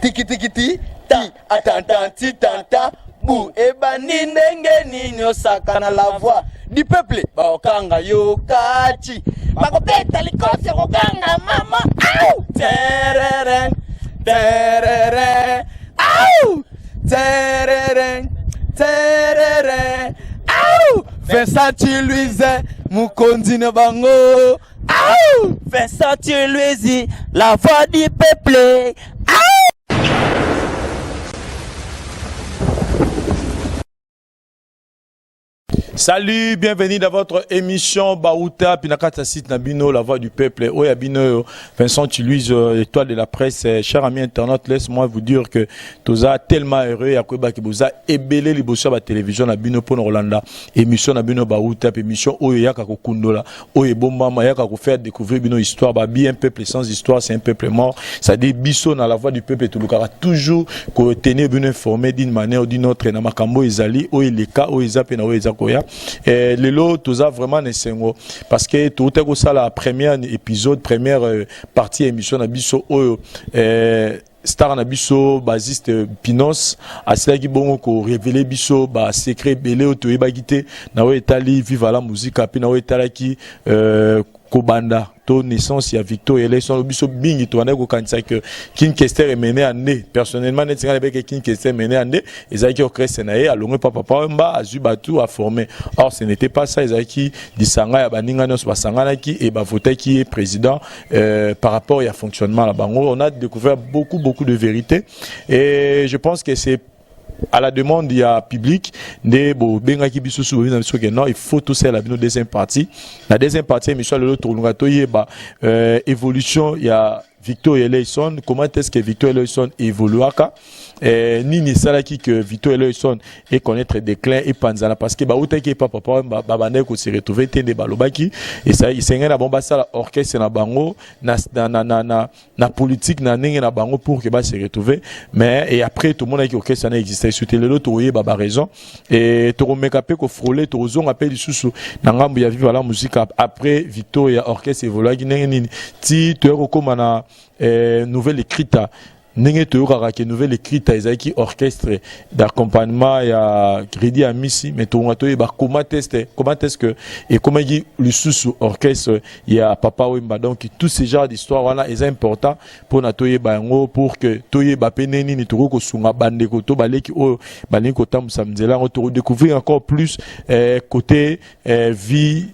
tiki tiki ti ti atantanti tanta bu ebani ndenge nini osaka na la voix du peuple baokanga yo kati bakopeta likose kokanga mama au tereren tereren au tereren tereren au Vincent Louise mukonzi na bango au Vincent Louise la voix du peuple au. Salut, bienvenue dans votre émission Baouta Pinakata site Nabino, la voix du peuple. Oya Bino, Vincent Louise, étoile de la presse. Cher ami internaute, laisse-moi vous dire que tu as tellement heureux à Kweba qui vous a ébélé les bosseurs à la télévision Nabino pour Rolanda. Émission Nabino Baouta, émission Oya Kakokundola, Oya Bomba Maya Kako faire découvrir Bino histoire. Babi, un peuple sans histoire, c'est un peuple mort. Ça dit Bisso dans la voix du peuple. Tu l'auras toujours tenir Bino informé d'une manière ou d'une autre. Namakambo Ezali, Oya Leka, Oya Zapena, Oya Zakoya. Les lots, tout ça vraiment nécessaire parce que tout est ça la première épisode, première partie émission Nabiso Star Nabiso basiste Pinos à cela qui bon ko révéler biso ba secret belé auto ebagité na we etali viva la musique api na we etala ki Kobanda, ton naissance, il y a Victor et les son biso bingi to ane ko kanisa que King Kester est mené à né. Personnellement, net singa avec King Kester mené à né, Ezaki Orchestre naé a longé papa mba a Zubatu a formé. Or ce n'était pas ça, Ezaki disanga ya baninga nos basanga qui et ba voté qui est président par rapport à fonctionnement là bango. On a découvert beaucoup de vérités et je pense que c'est à la demande il y a public des benga qui biso sou non il faut tout ça la deuxième partie émission le tournoi évolution il y a Victor Eleison, comment est-ce que Victor Eleison évoluera Nini Salaki que Victor Eleison est connaître déclin et panzana parce que baouta qui papa babane ko se retrouver tende balobaki et ça il s'engage na bomba sala orchestre na bango na politique na ninga na bango pour que ba se retrouver mais et après tout le monde qui orchestre na existait sur télé l'autre oui baba raison et to remekapé ko frôler to zon appel susu na ngambu ya vivre la musique après Victor ya orchestre évolua nini ti to rekomana nouvelle écrite N'engé Toyokara qui nouvelle écrite Ezaki orchestre d'accompagnement ya crédit à Missi mais Toronto ba comment est-ce que et comment dit le sous orchestre il y a Papa Wemba donc tous ces genres d'histoire voilà est important pour natoye bango pour que toye ba peneni ni toko ko sunga bande ko to baleki o baleki ko tam samzela on to découvrir encore plus côté vie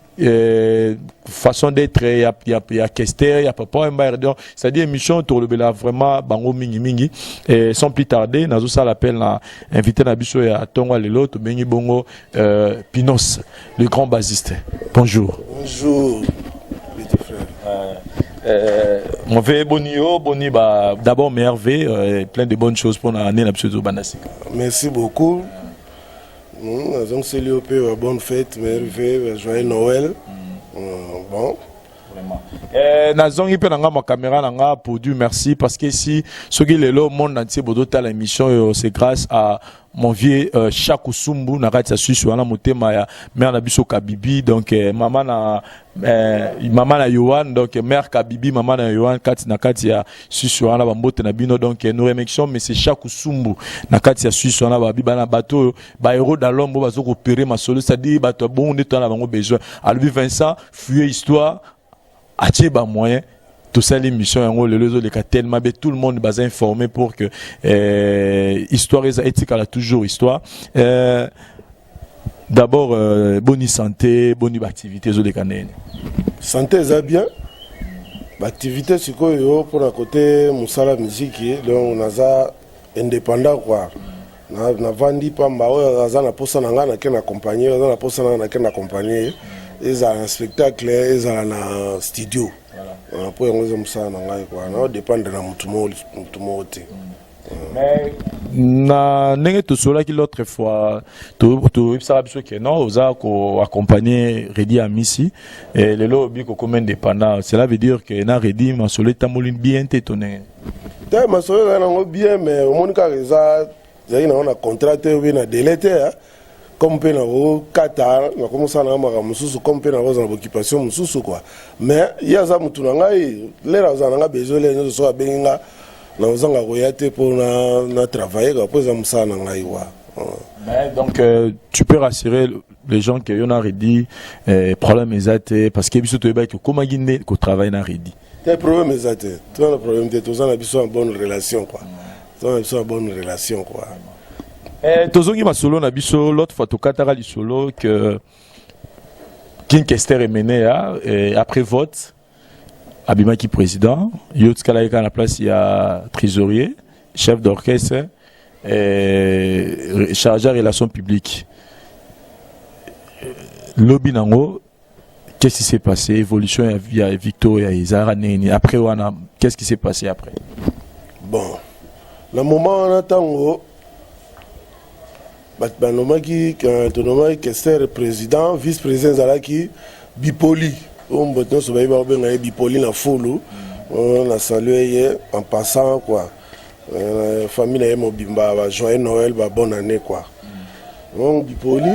façon d'être il y a Kester il y a Papa Mbaerdon c'est-à-dire émission tour le bela vraiment bango mingi et sans plus tarder nazo ça l'appel na invité na biso ya tonga lelo to bengi bongo Pinos le grand bassiste bonjour petit frère on fait boni ba d'abord merveille plein de bonnes choses pour l'année na biso banasi merci beaucoup. Donc c'est lié au bonne fête, merveille, joyeux Noël. Bon. Vraiment. Nazongi pe nanga ma caméra nanga pour Dieu merci parce que si ce qui est là monde entier bodota l'émission c'est grâce à mon vieux Chakou Sumbu na kati ya susu wana motema ya mère na biso Kabibi donc maman na Yohan donc mère Kabibi maman na Yohan kati ya susu wana bambote na bino donc nous remercions mais c'est Chakou Sumbu na kati ya susu wana babi bana bato ba héros d'alombo bazo opérer ma solo ça dit bato bon on est dans bango besoin Albi Vincent fuye histoire atie ba moyen tout ça l'émission les autres tellement bien tout le monde va informé pour que histoire éthique elle a toujours histoire d'abord bonne santé bonne activité les autres santé ça bien activité c'est quoi pour la côté musala musique donc on a indépendant quoi na vandi pamba oza na posa na ngana ke na compagnie oza na posa na ke na compagnie ils ont un spectacle ils ont un studio pour les hommes na ngai quoi na dépendre na mutumo te mais na ndenge to sola ki l'autre fois to ça biso que non oza ko accompagner Redi Amisi et le lobby ko comme indépendant cela veut dire que na Redi Masole tamolin bien tétonné ta Masole na bien mais au monde ka reza zai na on contrat te na délai comme pe na o kata na commencer na maka mususu comme pe na voza na occupation mususu quoi mais il y a ça mutu na ngai lera za na besoin les so benga na ozanga koya te pour na travailler quoi, pour ça musala na ngai wa. Donc tu peux rassurer les gens que on a redit problème exact parce que biso to ba que comment guiné ko travail na redit. Le problème exact. Tout le problème de tous on a biso en bonne relation quoi. On a biso en bonne relation quoi. Tozongi masolo na biso l'autre fois to katara li solo que King Kester est mené après vote Abimaki président, Yotkala à la place il y a trésorier, chef d'orchestre chargé de relations publiques. Lobby Nango, qu'est-ce qui s'est passé? Évolution il y a Victor et Isara Neni. Après qu'est-ce qui s'est passé après? Bon, le moment on attend Banomaki Kester président, vice-président Zalaki Bipoli. On botton se va bien Bipoli na folo. On a salué en passant quoi. Famille na Mobimba, joyeux Noël, bonne année quoi. On Bipoli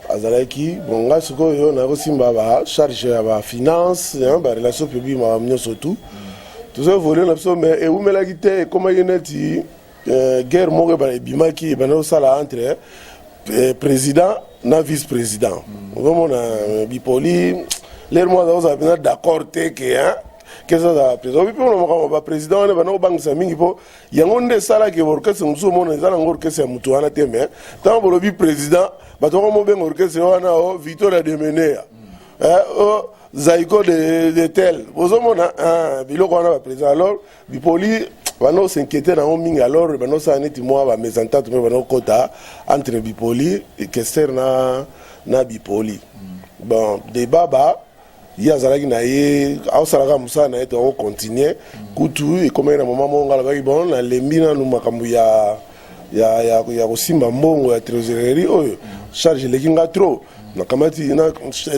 Azalaki, bon là ce qu'on a aussi charge à finance, relations publiques, ma surtout. Tout ça volé mais et où me la guité comment il est guerre mo ba Bimaki ba sala entre président na vice-président. Vraiment na Bipoli les mois on a d'accord que hein que ça président puis on va président on va banque ça mingi po yangonde sala ke orchestre muso mona zala orchestre mutu ana teme tant bo le président ba to mo ben orchestre wana o Victoria de Menea o Zaiko de tel bozo mona biloko wana ba président alors Bipoli bano s'inquiéter na mingi alors bano ça neti moi ba mésentente mais bano kota entre Bipoli et Kester na Bipoli bon débat ba ya zalaki na ye awsalaka musa na eto o continuer kutu et comme na moment mo ngala ba bon na lembi na makambo ya kosimba mbongo ya trésorerie oyo charge lekinga trop na kamati na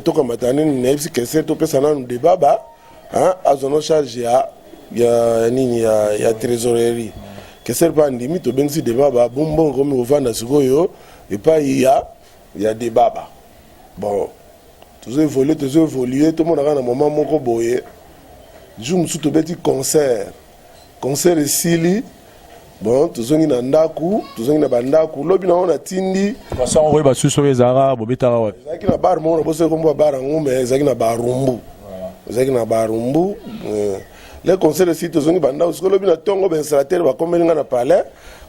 to kamatane ni nebisi Kester to pesa na débat ba hein azono charge ya nini ya trésorerie Kester ba ndimi to bengisi débat ba bonbon comme ovanda sikoyo et pas ya débat ba bon tous évolué, tout le monde a un moment moko boye. Je me suis tout petit concert et sili. Bon, tous on a ndaku, tous on a bandaku. Lobi na on a tindi. Parce qu'on voit basu sur les arabes, bobeta ouais. Zaki na bar mo, bosse comme bar ngombe, zaki na barumbu. Zaki na barumbu. Les concerts et sili tous on a bandaku. Parce que lobi na tongo ben installateur va comme na palais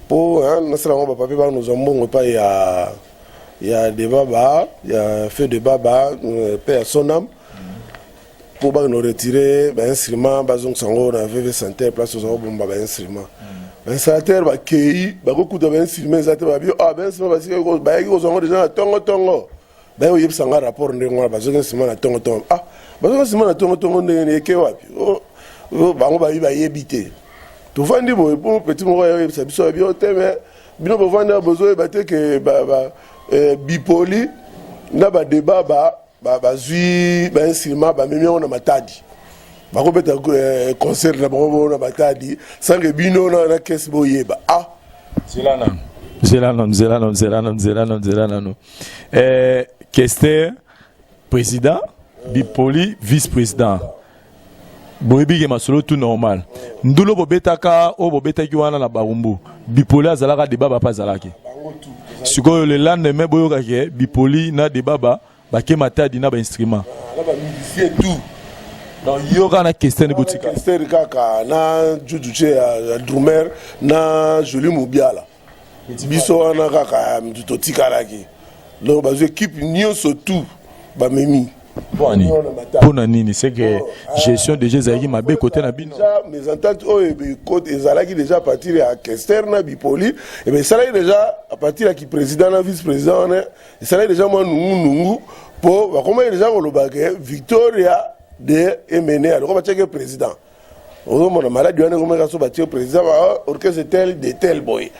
pour hein, na sala mo papa nous ombongo pas il y a des babas, il y a fait des babas, père son âme, pour nous retirer un instrument, on avait santé, place aux hommes, un instrument. Un salateur va cueillir, beaucoup d'instruments, ça va bien, ah ben c'est parce que ils ont déjà tongo. Ben oui, il y a un rapport de moi, parce que c'est mon tongo. Ah, parce que c'est mon tongo de Kewapi. Oh, on va y habiter. Tout le monde dit, bon, petit mois, ça me bien, mais bien, on va besoin de que Bipoli na ba débat ba zui ba instrument ba memi on a matadi ba ko beta concert na ba on a matadi sans que bino na caisse boyeba ah zelano Kester président Bipoli vice-président boyebi ke masolo tout normal ndulo bobetaka o bobetaki wana na barumbu Bipoli azalaka débat ba pas zalaki sikoyo le lendemain boyoka ke Bipoli na débat ba ke matadi na ba instrument na ba musicien tout donc yoka na Kester ne botika Kester kaka na jujuche ya drummer na Joli Mubiala biso wana kaka mtutotika laki donc ba équipe nyonso tout ba memi pour nini c'est que gestion de Jésus m'a bé côté na bino mes ententes côté ezalaki déjà à partir à Kester na Bipoli et ben ça là déjà à partir à qui président na vice-président et ça là déjà moi nungu pour comment déjà on le Victoria de Emene alors va checker président on mon malade on comment ça va checker président orchestre tel de tel boy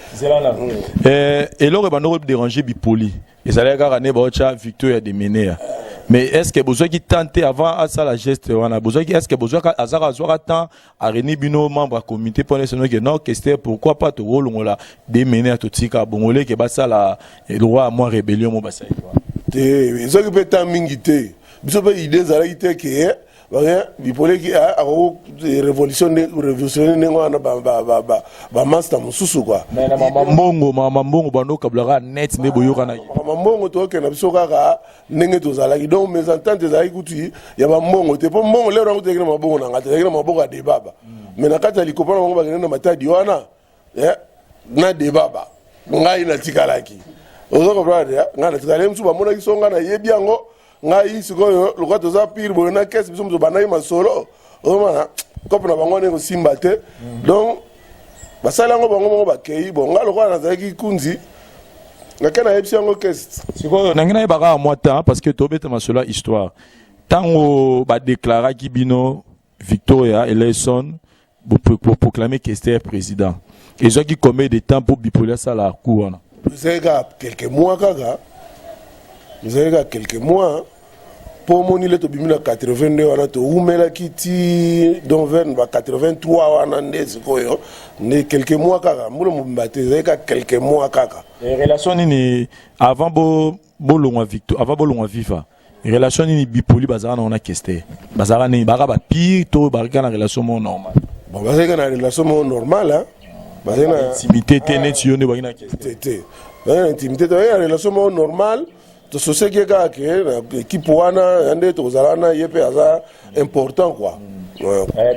et là on va déranger Bipoli et ça là gagner ba Victoria de Emene. Mais est-ce que besoin qui tente avant à ça la geste on a besoin est-ce que besoin à ça avoir temps à réunir bino membre comité pour laisser que non Kester pourquoi pas te rôle on la démener à tout tika bongolais que ba ça la droit à moi rébellion mo ba ça te ils ont peut temps mingité biso ba idée za la ité que bipole ki a révolutionner ngwana ba master mususu quoi na mama mbongo bando kablara net ne boyoka na mama mbongo to ke na biso kaka ndenge tozalaki donc mes ententes ezalaki kutu ya ba mbongo te po mbongo lero ngo tekena mabongo na ngata tekena mabongo de baba mais na kati ya likopana bango bakena na matadi wana na de baba ngai na tikalaki ozo comprendre ngana tikale msu ba mona kisonga na yebi yango ngai sikoyo lokwa toza pire boyo na kesi biso mzo banayi masolo omana kopo na bango ne simba te donc basala ngo bango bango bakei bon nga lokwa na zaki kunzi nakana yebisi yango kesi sikoyo nangina yebaka moi temps parce que tobeta masolo histoire tango ba déclara ki bino Victoria Eleison pour proclamer qu'Esther président et ça qui combien de temps pour bipolar ça la cour là vous avez quelques mois kaka vous avez quelques mois pour moni le to bimina 82 wana to umela kiti donc vers 83 wana ndezi koyo ne quelques mois kaka mulo mumbate zeka quelques mois kaka et relation ni avant bo longwa Victor avant bo longwa viva relation ni bipoli bazara na ona keste bazara ni baka ba pire to barika na relation mo normal bon bazaka na relation mo normal hein bazana intimité tenet yo ne bakina keste te na intimité to ya relation mo normal to soseke ka ke équipe wana ande to zalana yepe aza important quoi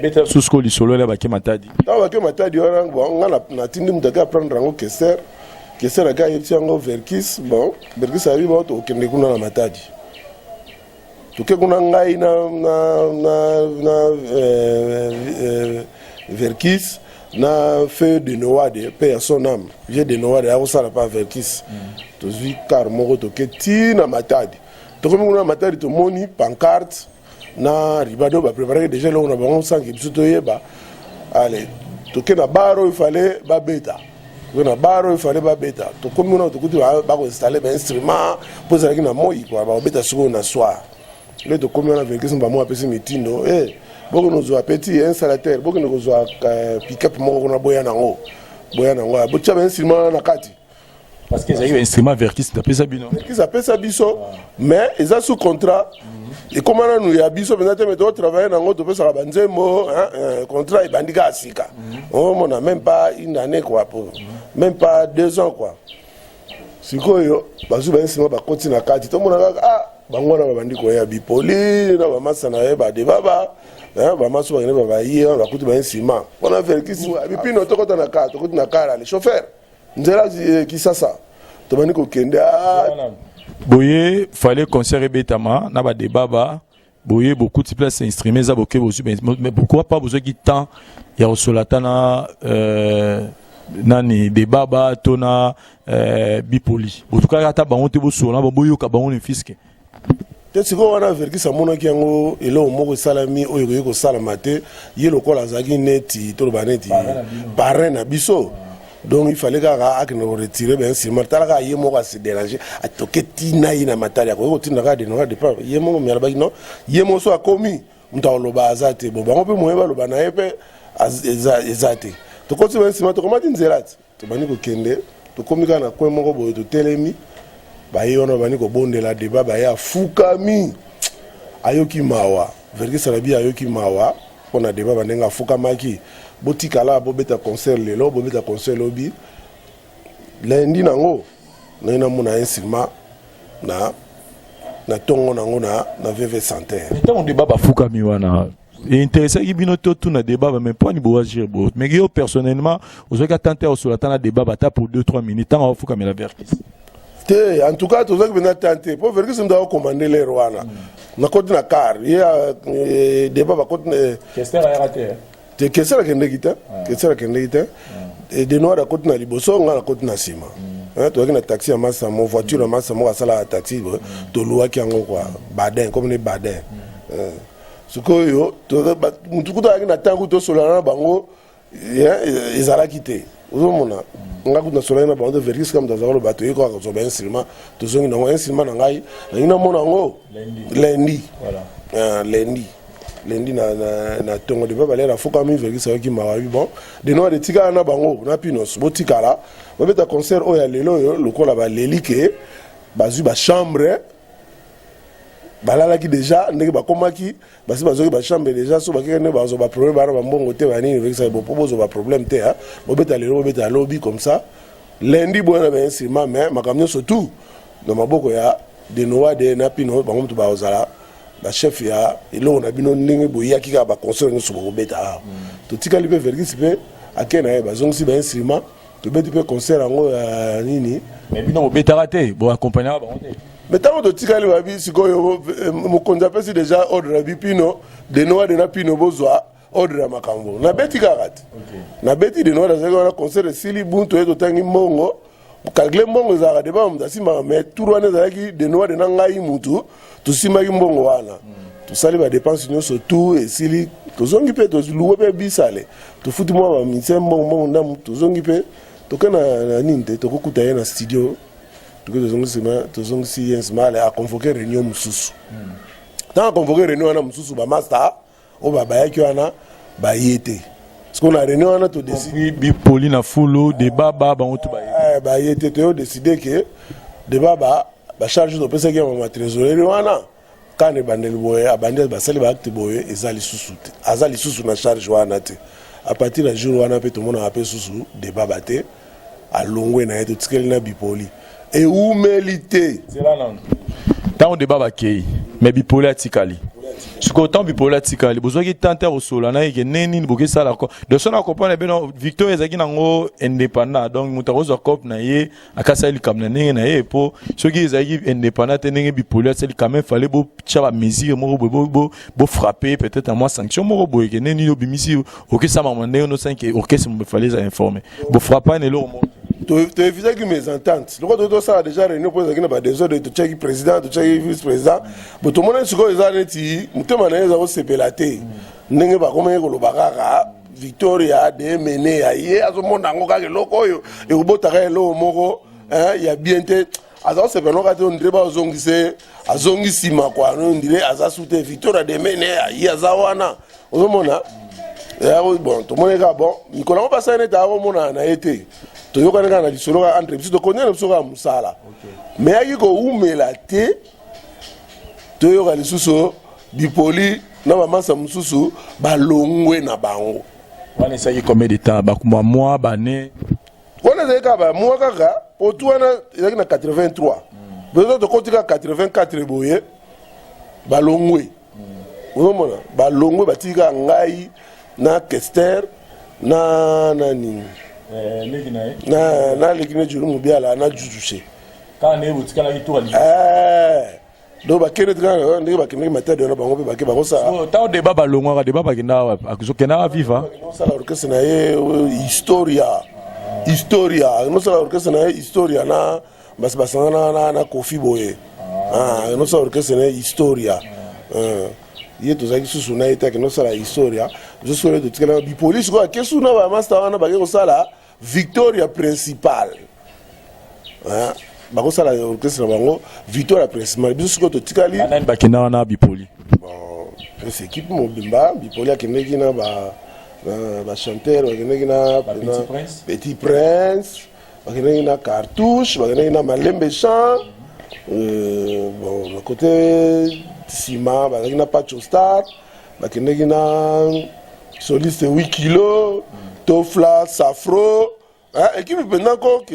beta susko lisolo le baki matadi ta baki matadi wana bon ngana na tindi mutaka prendre ngo Kester ga yepsi ngo Verkis bon Verkis ari ba to kende kuna na matadi to ke kuna ngai na Verkis na feu de Noade paix à son âme j'ai de Noade a ça pas Verkis to zi car moko to ke ti na matadi to ko na matadi to moni pancarte na ribado ba préparer déjà là on a bon sang qui to yeba allez to ke na baro il fallait ba beta na baro il fallait ba beta to ko mona to kuti ba ko installer ba instrument pour ça na moi quoi ba beta sur na soir le to comme on a Verkis ba moi apesi mitindo boko no zo petit installateur boko no zo pick-up moko na boya nango bo tcha ben instrument na kati parce que ça y est instrument Verkis tapé ça bino Verkis appelle ça biso mais ils ont sous contrat et comment nous ya biso mais tu travailler nango to pesa banzemo contrat et bandika asika on a même pas une année quoi pour même pas 2 ans quoi sikoyo bazu ba instrument ba continue na kati to mona bango na bandiko ya bipoli na ba masa na yeba de baba ba maso ba ngene ba yi ba kuti ba ensima ona Verkis bipino to kota na ka to kuti na kara le chauffeur nzela ki sasa to baniko kende boye fallait concert betama na ba de baba boye beaucoup de place instrument za boke bozu mais pourquoi pas besoin qui temps ya osolatana nani de baba tona bipoli en tout cas ata bango te bo sona boyo ka bango le fiske te siko wana Verkis amona ki yango elo moko salami oyo yeko salama te yelo kola zaki neti to ba neti parrain na biso donc il fallait ka akno retirer ben si martala ka yemo ka se déranger atoketi na ina matali ko tina ka de no de pas yemo mi alaba no yemo so akomi mtawlo ba azate bo bango pe moyeba lo bana yepe ezate to ko tiba nsima to komati nzelati to bani ko kende to komika na ko moko bo to telemi ba yona bani ko bondela de baba ya fukami ayoki mawa Verkis alabi ayoki mawa pona de baba ndenga fukamaki botikala bo beta concert lelo bo beta concert lobi lundi nango na mona instrument na tongo nango na VV Santerre tant de baba fukami wana intéressant qui bino tout na débat mais pas ni bois agir beau mais yo personnellement vous avez tenté au sur la tana débat bata pour 2-3 minutes tant fukami la Verkis te en tout cas tu as bien tenté pour Verkis me doit commander les rois na côté na car il y a débat ba côté Kester a raté te Kester kende kita et de noir à côté na liboso nga na côté na sima tu as na taxi à massa mon voiture à massa mo sala taxi to loi ki ngo quoi badin comme les badin sikoyo to mutukuta na tangu to solana bango ezala kité ozomona nga kuna solana na bango Verkis comme dans le bateau ko ko ben instrument to zongi na instrument na ngai na mona ngo lundi voilà lundi na tongo de baba la foka mi Verkis ki mawabi bon de no de tika na bango na pinos botikala ba beta concert o ya lelo yo lokola ba lelike bazu ba chambre balalaki déjà ndenge bakomaki basi bazoki bachambre déjà so bakekende bazo baproblème bana bambongo te banini vekisa bopobozo baproblème te bobeta lelo bobeta lobi comme ça lundi bona bainstrument mais makambo nyonso tout na maboko ya Denoade na Pino bango mutu baozala bachef ya eloko na bino ndenge boyaki kaka baconcert nyonso bokobeta totikali mpe vergisi mpe ake na ye bazongisi bainstrument tobeti mpe concert yango ya nini mais bino bobetaka te boaccompagnaka bango te mais ntango totikali babi sikoyo mokonzi apesi déjà ordre ya bipino Denoade na Pino bozwa ordre ya makambo nabeti kaka te nabeti Denoade azalaki wana concert esili buntu ye totangi mbongo kalkule mbongo ezalaka deba mutu asimbaka mais tour wana ezalaki Denoade na ngai mutu tosimbaki mbongo wana tosali badepense nyonso tu esili tozongi mpe toluwe mpe bisale tofuti mwa bamise mbongo ndamu tozongi mpe toke na nini te tokokuta ye na studio toke tozongisi ye nsima aconvoke réunion mosusu ntango aconvoke réunion wana mosusu bamaster oyo bayaki wana baye te parce na réunion wana todeside bipoli na fulu debaba bango tu baye te toyodeside ke debaba bacharge topesaki ya mama trésorerie wana kane bandeli boye abandi basali baacte boye eza lisusu te aza lisusu na charge wana te a partir ya jour wana mpe tomonaka mpe susu debaba te alongwe na ye totikeli na bipoli eumeli te ntango debaba akei mais bipoli atikali sikoyo ntango bipoli atikali bozwaki tante ya kosola na yeke neni bokesala ko de so na comprendre bino Victor ezalaki nango indépendant donc moto akozwa cope na ye akasali likambo na ndenge na ye po soki ezalaki indépendant te ndenge bipoli asali quand même fallait botya bamesure moko boye bofrappe peut-être à moi sanction moko boye ke neni obimisi okesamama ndenge nosanke orchestre mo fallait eza informé bofrappane eloko moko toevizaki mes ententes loko tosala déjà réunion mpo ezalaki na badésordre totyaki président totyaki vice président bo tomonani sikoyo eza neti motema na ye eza kosepela te ndenge bakomaki koloba kaka victoria de mene ya ye azomona yango kaka eloko oyo ekobotaka eloko moko ya bien te aza kosepela kaka te ondire azongi nsima kwa ondire aza su te victoria de mene ya ye aza wana ozomona bon tomoni kaka bon mikolo yango basali neti akomona na ye te toyokani kaka na lisolo kaka entre biso tokondela biso kaka mosala me yaki koumela te toyoka lisusu bipoli na bamasa mosusu balongwe na bango wana esaki combien de temps bakuma mwa bane wana ezalaki kaka bamwa kaka potu wana ezalaki na 83 bezo tokoti kaka 84 boye balongwe ozomona balongwe batiki kaka ngai na Kester na nani na lekine juru mubiala na jujushe kana ebutikala kitu do bakene tika ndenge bakene matade na bango pe bake bakosa so taw de baba longwa de baba kinda akuzokena viva no sala orchestre na ye historia no sala orchestre na ye historia na basanga na Kofi boye no sala orchestre na ye historia ye tozaki susu na ye te no sala historia jusqu'à le tikala bipolice ko kesu na ba master wana bake ko sala victoria principale bakosala orchestre bango victoire principale biso sikoyo totikali nani bakenda wana bipoli bon ese équipe mobimba bipoli akendeki na bachanteur bakendeki na Petit Prince bakendeki na Cartouche bakendeki na Malembe Champ bon na côté Sima bakendeki na Pacho Star bakendeki na soliste 8 kilo Tofla Safro équipe pendant que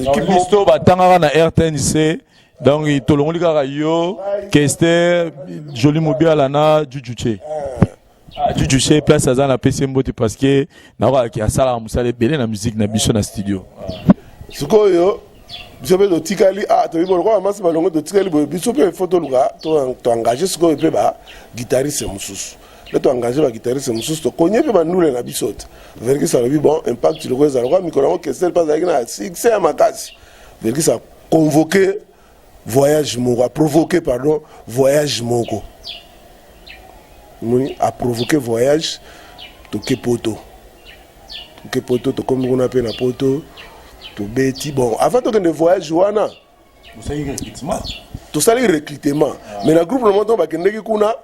équipe listo batangaka na RTNC donc tolongoli kaka yo Kester Joli Mobiala na Jujuche Jujuche place aza na PC Mbote parce que nakoki asala musale belé na musique na biso na studio sikoyo biso pe totikali toyibo kwa masi balongo totikali biso pe photo luka to engagé sikoyo pe ba guitariste mususu là tu engagé la guitariste mususu to konye pe bandule na bisote verki ça le bon impact le quoi ça le micro que c'est pas avec na succès à makasi verki ça convoqué voyage moko a provoqué pardon voyage moko moni a provoqué voyage to kepoto to comme on appelle na poto to beti bon avant de voyage wana to sali recrutement mais le groupe le montant ba kendeki kuna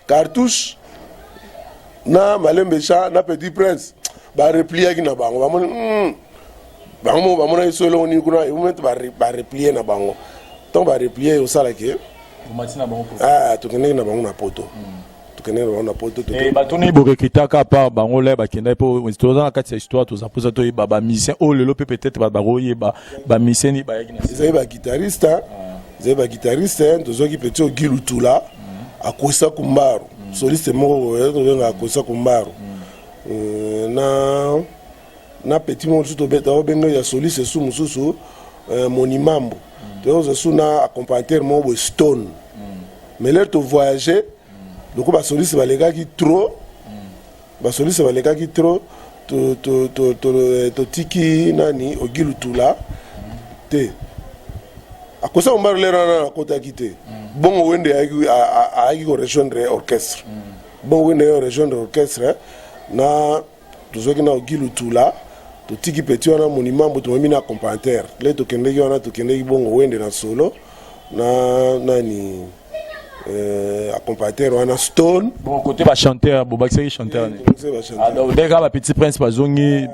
Cartouche na Malembe Champ na Petit Prince ba replier ki na bango ba moni bango ba mona isolo ni kuna moment ba replier na bango donc ba replier au sala ke Ah, tokende na bango na poto. Tokende na bango na poto. Et batoni borekitaka par bango le bakenda po toza na kati ya histoire toza poza to ba musicien o lelo peut-être ba baroye ba musicien ni ba yaki na. Ils ba guitariste, ils ba guitariste, tozo ki petit Gilutula akosa kumbaru. Soliste moko nga akosa kumbaru. Na petit mo tout beta obenga ya soliste su mususu monimambo. Tozo suna accompagner mo Stone. Mais là tu voyager donc ba soliste ba lega ki trop ba soliste ba lega ki trop to tiki nani Ogilutula te akosa umbaru lera na kota kite bon wende ayi ko rejoindre orchestre bon wende rejoindre orchestre na tozoki na Ogilutula to tiki petit wana monimambo to mami na accompagner le to kendeki wana to kendeki bon wende na solo na nani accompagnateur wana Stone bon côté ba chanteur Bobakisaki chanteur alors dès que Petit Prince bazongi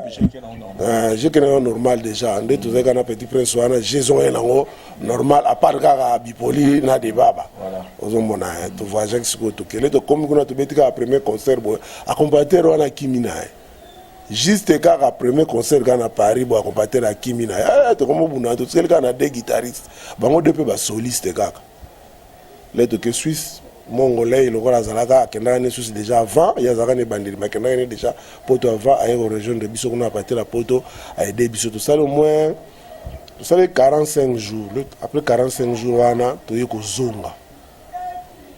j'ai que normal déjà ndé to zeka na Petit Prince wana jaison yango normal à part kaka bipoli na de baba voilà ozomona to voyage siko to kele to comme kuna to betika premier concert bo accompagnateur wana Kimina juste kaka premier concert kana Paris bo accompagnateur Kimina to comme buna to kele kana deux guitaristes bango deux pe ba soliste kaka l'aide que Suisse mongolais le roi azalaka kenda ne Suisse déjà avant il y a zaka bandiri mais kenda ne déjà poto avant à une région de biso qu'on a parti la poto a aider biso tout ça au moins tout ça les 45 jours après 45 jours wana to yeko zonga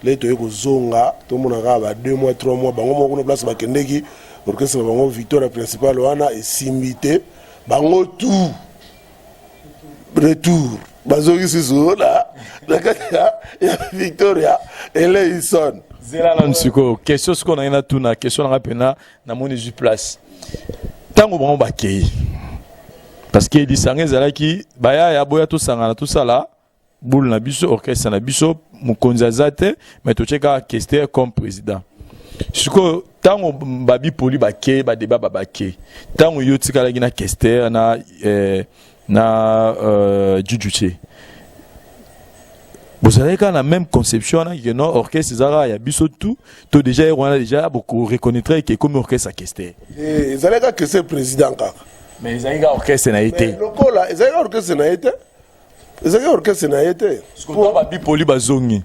le to yeko zonga to mona ba 2 mois 3 mois bango moko na place ba kendeki orchestre bango victoire principale wana et simité bango tout retour bazoki siso là ya Victoria elle ils sonne zela na nsiko question ce qu'on a tout na question na pena na moni ju place tango bon bakei parce que dit sangé zalaki baya ya boya to sangana tout ça là boule na biso orchestre na biso mukonza zate mais to cheka Kester comme président siko tango babi poli bakei ba débat babakei tango yo tikala gina Kester na Djudjuche vous avez quand la même conception que non orchestre Zara ya biso tout déjà on a déjà beaucoup reconnaître que comme orchestre à Kester et Zaleka que c'est président kaka mais Zaleka orchestre n'a été lokola Zaleka orchestre n'a été Zaleka orchestre n'a été pour babi poli bazongi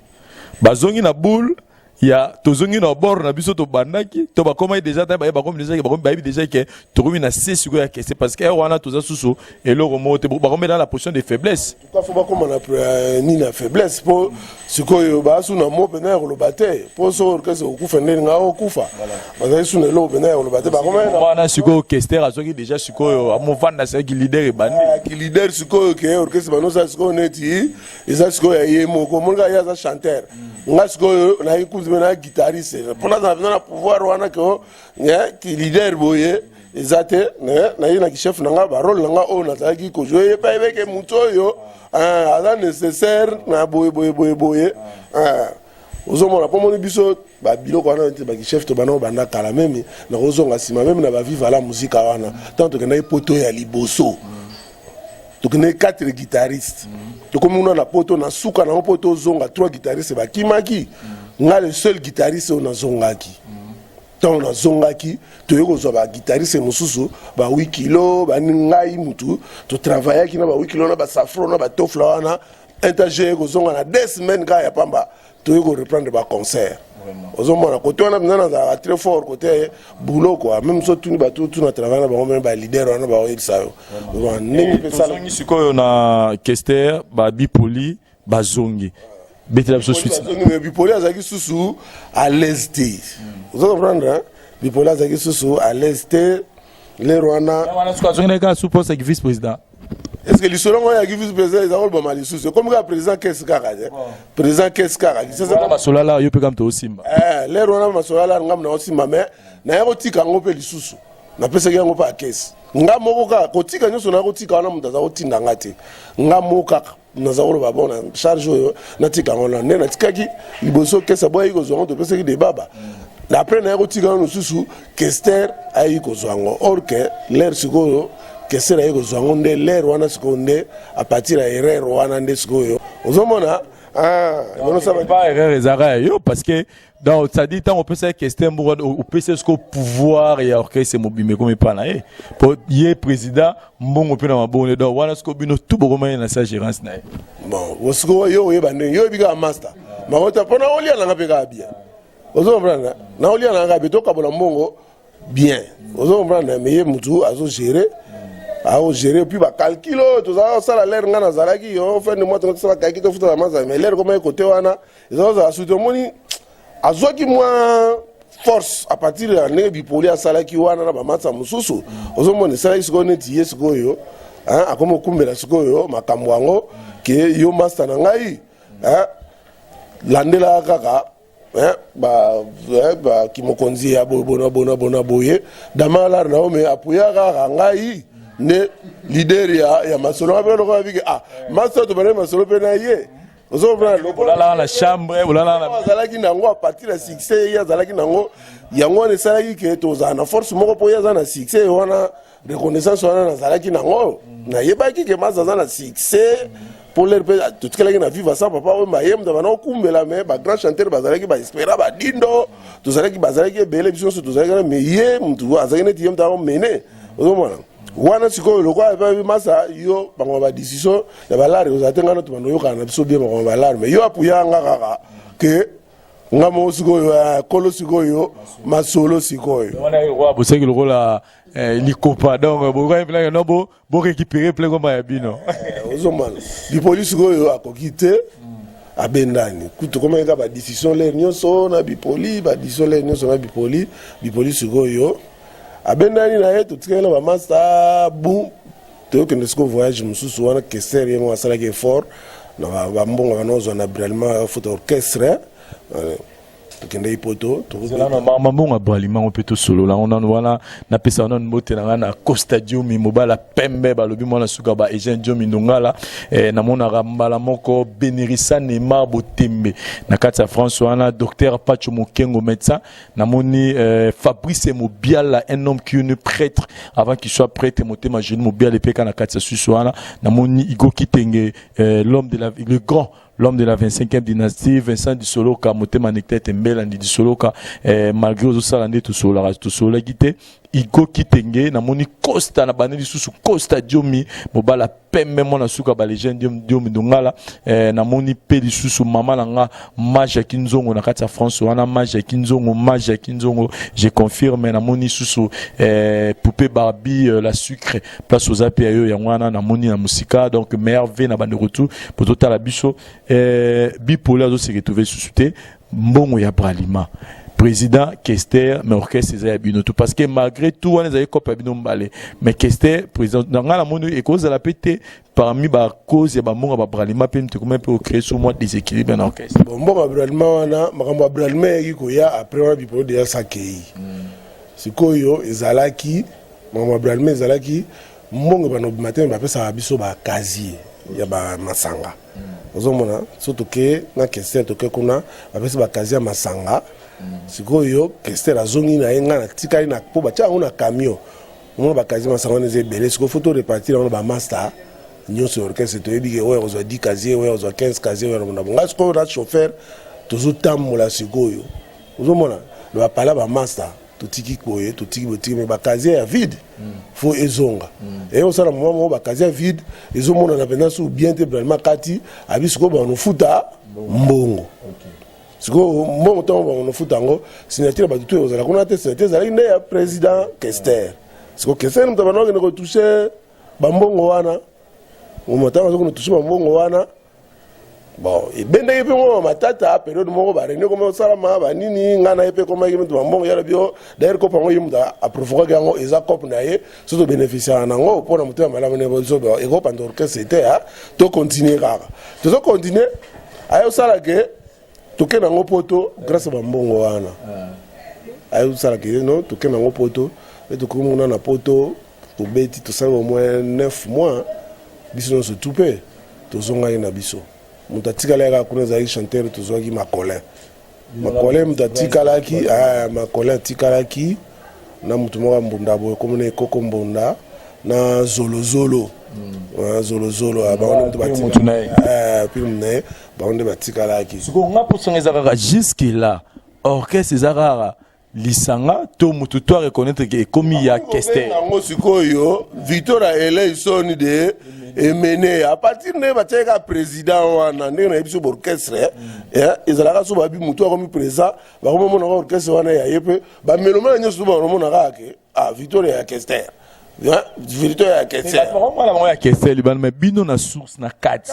na boule ya tozongi na bord na biso to bandaki to ba koma déjà ta ba comme déjà que to komi na c'est sûr que c'est parce que wana toza susu et le remonte ba comme dans la position de faiblesse pourquoi faut pas comme on a ni na faiblesse pour ce que ba su na mo bena le baté pour so que c'est okufa ndenge nga okufa ba su na lo bena le baté ba comme wana siko Kester azoki déjà siko amo vanda c'est qui leader et bandi qui leader siko que orchestre ba no sa siko neti eza siko ya yemo ko monga ya za chanteur nga siko na ikuzi na guitariste pour na pouvoir wana ko ki leader boye ezate na yina ki chef nanga ba rôle nanga o na taki ko jouer pa avec mutoyo ala nécessaire na boye ozomona po moni biso ba biloko wana ba ki chef to bana banda kala même na ozonga sima même na ba viva la musique wana tant que na poto ya liboso donc on a 4 guitaristes donc comme on a la poto na suka na poto zonga 3 guitaristes ba kimaki nga le seul guitariste on a zongaki tant on a zongaki to yoko zo ba guitariste mususu ba 8 kilo ba ngai mutu to travailler ki na ba 8 kilo na ba safro na ba tofla wana intergé ko zonga na 2 semaines ga ya pamba to yoko reprendre ba concert ozomona côté on a besoin d'un très fort côté boulot quoi même so tout ba tout na travailler ba même ba leader on ba ça on ngi pesa zongi siko na Kester ba bipoli ba zongi betela so suite mais bipoli azaki susu à l'est vous comprenez hein bipoli azaki susu à l'est les Rwanda wana siko zongi ka sous poste vice président est-ce que l'histoire moi ya vice président ils ont pas mal susu comme le président Keskara président Keskara ça masolala yo pe kam to osimba les Rwanda masolala ngam na osimba mais na yako tika ngope lisusu na pesa yango pa kesi nga moko ka kotika nyoso na kotika wana mutaza kotinda ngati nga moka naza ko ba bona charge oyo na tika ngona ne na tikaki liboso kesa boy ko zongo to pesa ki de baba après na kotika no susu Kester ayi ko zongo or que l'air sikoyo Kester ayi ko zongo nde l'air wana sikoyo nde a partir ya erreur wana nde sikoyo ozomona Ah, on ça va pas erreur ezara yo parce que donc ça dit tant on peut se question pour on peut se ce pouvoir et orchestre mobile comme pas là pour y président mbongo pe na mabone donc wana ce ko bino tout beaucoup na sa gérance na bon osko yo yo biga master makota pona olia na ngapeka bien ozo comprendre na olia na ngabe to kabola mbongo bien ozo comprendre mais mutu azo gérer ao gérer puis ba calculo to za sala l'air ngana zalaki yo fin de mois to sala kaki to futa la maza mais l'air comme côté wana zo za suto moni azoki moi force à partir de l'année bipoli sala ki wana na ba matsa mususu ozo moni sala isiko neti yesiko yo hein akomo kumbela siko yo makambo yango ke yo master na ngai hein landela kaka ba kimokonzi ya bona boye damala na ome apuya kaka ngai ne leader ya masolo ba lo ko biki master to bana masolo pe na ye ozo bra la chambre la zalaki nango a partir de succès ya zalaki nango yango ne salaki ke to za na force moko po ya za na succès wana reconnaissance wana na zalaki nango na yebaki ke master za na succès pour leur tout ce qu'elle a vivre ça papa ma yem de bana okumbela mais ba grand chanteur bazalaki ba espéra ba dindo to zalaki bazalaki bele biso to zalaki mais ye mtu azaki ne tiem ta mene ozo mona wana siko lo kwa ba masa yo bango ba decision ya balari ozatenga no to bano yo kana biso bien bango balari mais yo apuya nga kaka ke ngamo siko yo kolo siko yo masolo siko yo wana yo wa boseki lo la likopa donc bo kwa plan no bo récupérer plein comme ya bino ozomana bipoli siko yo akokite abendani kuto koma nga ba decision le nyonso na bipoli ba decision le nyonso na bipoli siko yo abendani na yeto tikela ba master bu to que nesco voyage mususu wana que sérieux mo asala ke fort na ba mbongo banozo na brellement photo orchestre tukende ipoto mamambongo abalima on peut tout solo là on en voilà na pesa on mbote na Costa Diomi mobala pembe balobi mona suka ba Eugène Diomi ndongala na mona rambala moko Benirisa Neymar Botembe na kati ya France wana docteur Pacho Mokengo médecin na moni Fabrice Mobiala un homme qui est prêtre avant qu'il soit prêtre motema jeune Mobiala epeka na kati ya Suisse wana na moni Igo Kitenge l'homme de la le grand l'homme de la 25e dynastie, Vincent Dissoloka, Motema Nektet Mbela Ndi Dissoloka, malgré aux Salandé tout sola guité, Igo Kitenge, na moni Costa na baneli sous Costa Diomi, mobala pembe mona suka ba legende Diomi Dongala, na moni peli sous mama nanga Maja Kinzongo na kati ya France wana Maja Kinzongo, je confirme na moni sous poupée Barbie la sucre place aux api ayo ya wana na moni na musika donc merveille na bande retour pour total la biso bipolaire se retrouver sous mbongo ya bralima président Kester mais orchestre c'est bino tout parce que malgré tout on les copé bino mbale mais Kester président dans la monde et cause la pété parmi ba cause ya ba mbongo ba bralima pe nte comment peut créer sur moi déséquilibre en orchestre bon mbongo bralima wana makambo bralima yiko ya après on bipolo de sakei sikoyo ezalaki makambo bralima ezalaki mbongo bano matin ba pesa biso ba casier ya ba masanga ozomona surtout que na Kester to ke kuna ba pesa ba casier masanga sikoyo Kester azongi na yenga na tikali na po ba tia na camion mo ba casier masanga neze belé siko photo repartir na ba master nyonso orchestre to yebi ke oyo ozo 10 casier oyo ozo 15 casier oyo na bonga siko na chauffeur tozo tamola sikoyo ozomona le ba pala ba master totiki koye totiki botiki me ba casier ya vide faut ezonga et on sala moment ba casier vide ezomona na pendant sous bien te vraiment kati abisiko ba no futa mbongo siko mbongo to ba no futa ngo signature ba tutu ozala kuna te signature zali ne ya président Kester siko Kester mtabana ngene ko toucher ba mbongo wana o motama ko toucher ba mbongo wana bon et bende yepe mo matata période moko ba rene comme sala ma ba nini ngana yepe comme yemu to mbongo yala bio d'ailleurs ko pango yemu da aprofoka yango eza cop na ye surtout bénéficiaire nango pour na mutema malamu ne bozo ba e ko pando orchestre c'était to continuer kaka to so continuer ayo sala ke to ke nango poto grâce ba mbongo wana ayo sala ke no to ke nango poto et to ko mona na poto to beti to sala au moins 9 mois biso no se touper to zonga na biso mutatikala ka kuna za chanteur tozwaki Makolin mutatikala ki Makolin tikalaki na mutu moko mbunda boye comme ne koko mbunda na zolozolo zolozolo baonde batika film ne baonde batika laki siko nga posanga ezaka jusque là orchestre ezaka lisanga to mutu to reconnaître que comme ya Kester nango sikoyo Victor ele isoni de emene à partir de bateka président wana ndenge na biso orchestre ezalaka so babi mutu akomi président bakomona orchestre wana ya yepe ba meloma nyoso ba romona kake Victor ya Kester Victor ya Kester ya Kester libano mais bino na source na kati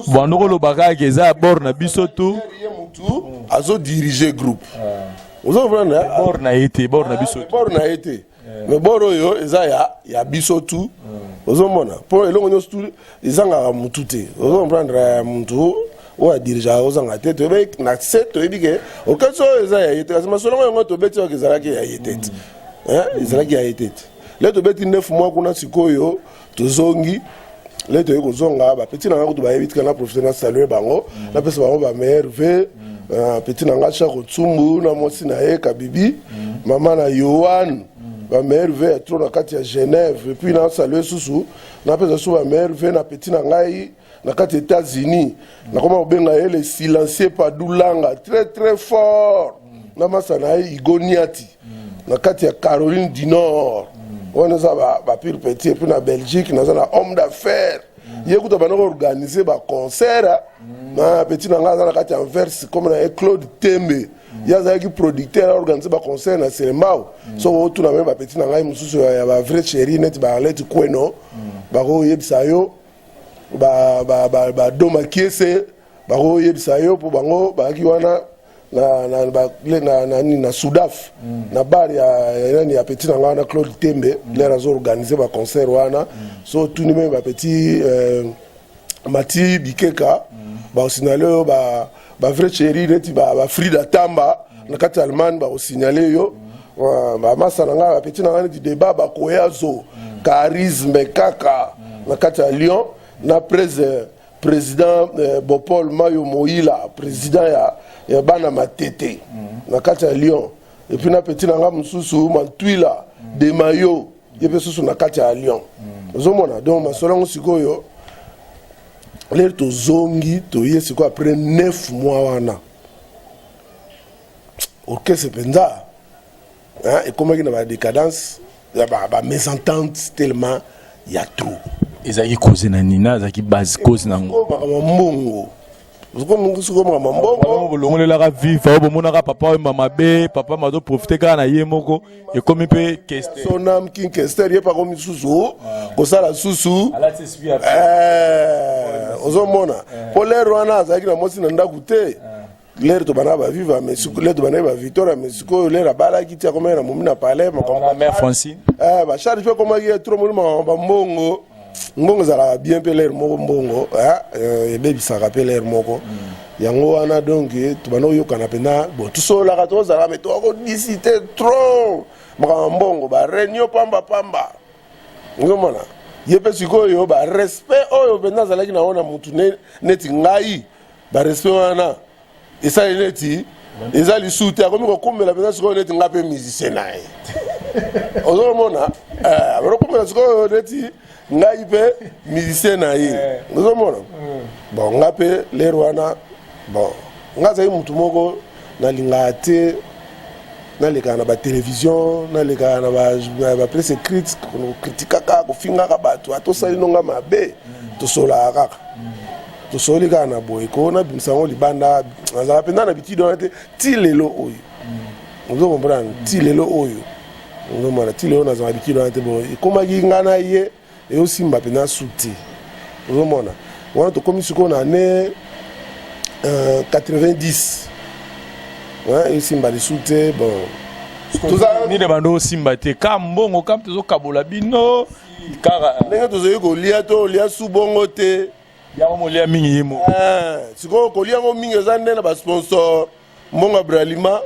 bando lo bakake eza bord na biso to mutu azo diriger groupe ozo vrana bord na été bord na biso bord na été mais bord oyo eza ya biso tu ozo mona pour elongo nyoso tu ezanga mutu te ozo prendre mutu o dirija ozanga te to be na set to ebike okaso eza ya été kasi masolongo yango to beti okezalaki ya été ezalaki ya été le to beti 9 mois kuna sikoyo tozongi le to ekozonga ba petit na kutu ba ebiti na professionnel saluer bango na pesa bango ba merve petit na ngacha kotsumbu na mosi na eka bibi mama na Yohan ba merve trop na kati ya Genève et puis na saluer susu na pesa su ba merve na petit na ngai na kati États-Unis na koma obenga ele silencieux Padulanga très très fort na masana Igoniati na kati ya Caroline du Nord on a ba pire petit et puis na Belgique na zona homme d'affaires yekuta banoko organiser ba concert na petit na ngaza na kati Anvers comme na Claude Tembe yaza ki producteur organiser ba concert na Selemao so tu na même ba petit na ngai mususu ya ba vrai chéri net ba let kweno ba ko yebisa yo ba doma kiese ba ko yebisa yo po bango ba ki wana na Sudaf na bar ya petit na ngana Claude Tembe les razo organiser ba concert wana so tout ni même ba petit Mati Bikeka ba signaler ba vrai chéri neti ba Frida Tamba na kati Allemagne ba signaler yo ba masana nga ba petit na ngana du débat ba koyazo charisme kaka na kati Lyon na président Bopol Mayo Moïla président ya bana matete na kati ya Lyon et puis na petit nanga mususu Mantwila de Mayo yepe susu na kati ya Lyon ozomona donc masolongo sikoyo l'air to zongi to yesiko après 9 mois wana orchestre penza et comment il y a ba décadence ya ba mésentente tellement il y a trop ezaki cause na nina ezaki base cause nango mbongo bolongolelaka viva bomonaka papa mama be papa mazo profiter kaka na ye moko ekomi mpe Kester sonam king Kester ye pa komi susu kosala susu ozomona po lero wana azalaki na mosi na ndako te lero to bana ba viva mais lero to bana ba Victoria mais siko lero abalaki tia komena na momi na palais ma mère Francine ba charge pe komaki trop molimo ba mbongo mbongo zala bien pe l'air moko mbongo ebebisaka pe l'air moko yango wana donc tubana yokana pena bon tusolaka tozala mais tokodisite trop maka mbongo ba réunion pamba ngomona yepe sikoyo ba respect oyo pena zalaki na ona mutu neti ngai ba respect wana esa neti ezali sute akomi kokomela pena sikoyo neti ngape musicien nae ozomona abarokomela sikoyo neti ngai pe musicien na ye ngozomona bon ngape lero wana bon ngaza mutu moko na lingate na leka na ba télévision na leka na ba presse écrite ko kritikaka ko fingaka bato atosali nonga mabe tosola kaka tosoli kana na boy ko na bimsango libanda nazala penda na bitido te tilelo oyo ngozomona tilelo oyo ngomona tilelo nazala bitido te boy ikomaki ngana ye et aussi Mbapena Souti. Vous voyez, on a commis ce qu'on a né 90. Ouais, et aussi Mbapena Souti, bon. Tout ça, ni de bando Simbate, Kambongo, Kam Tezo Kabola Bino, Kara. Nenga tozo ko liato, lia subongo te. Ya mo lia mingi yimo. Siko ko lia mo mingi zande na ba sponsor Mbonga Bralima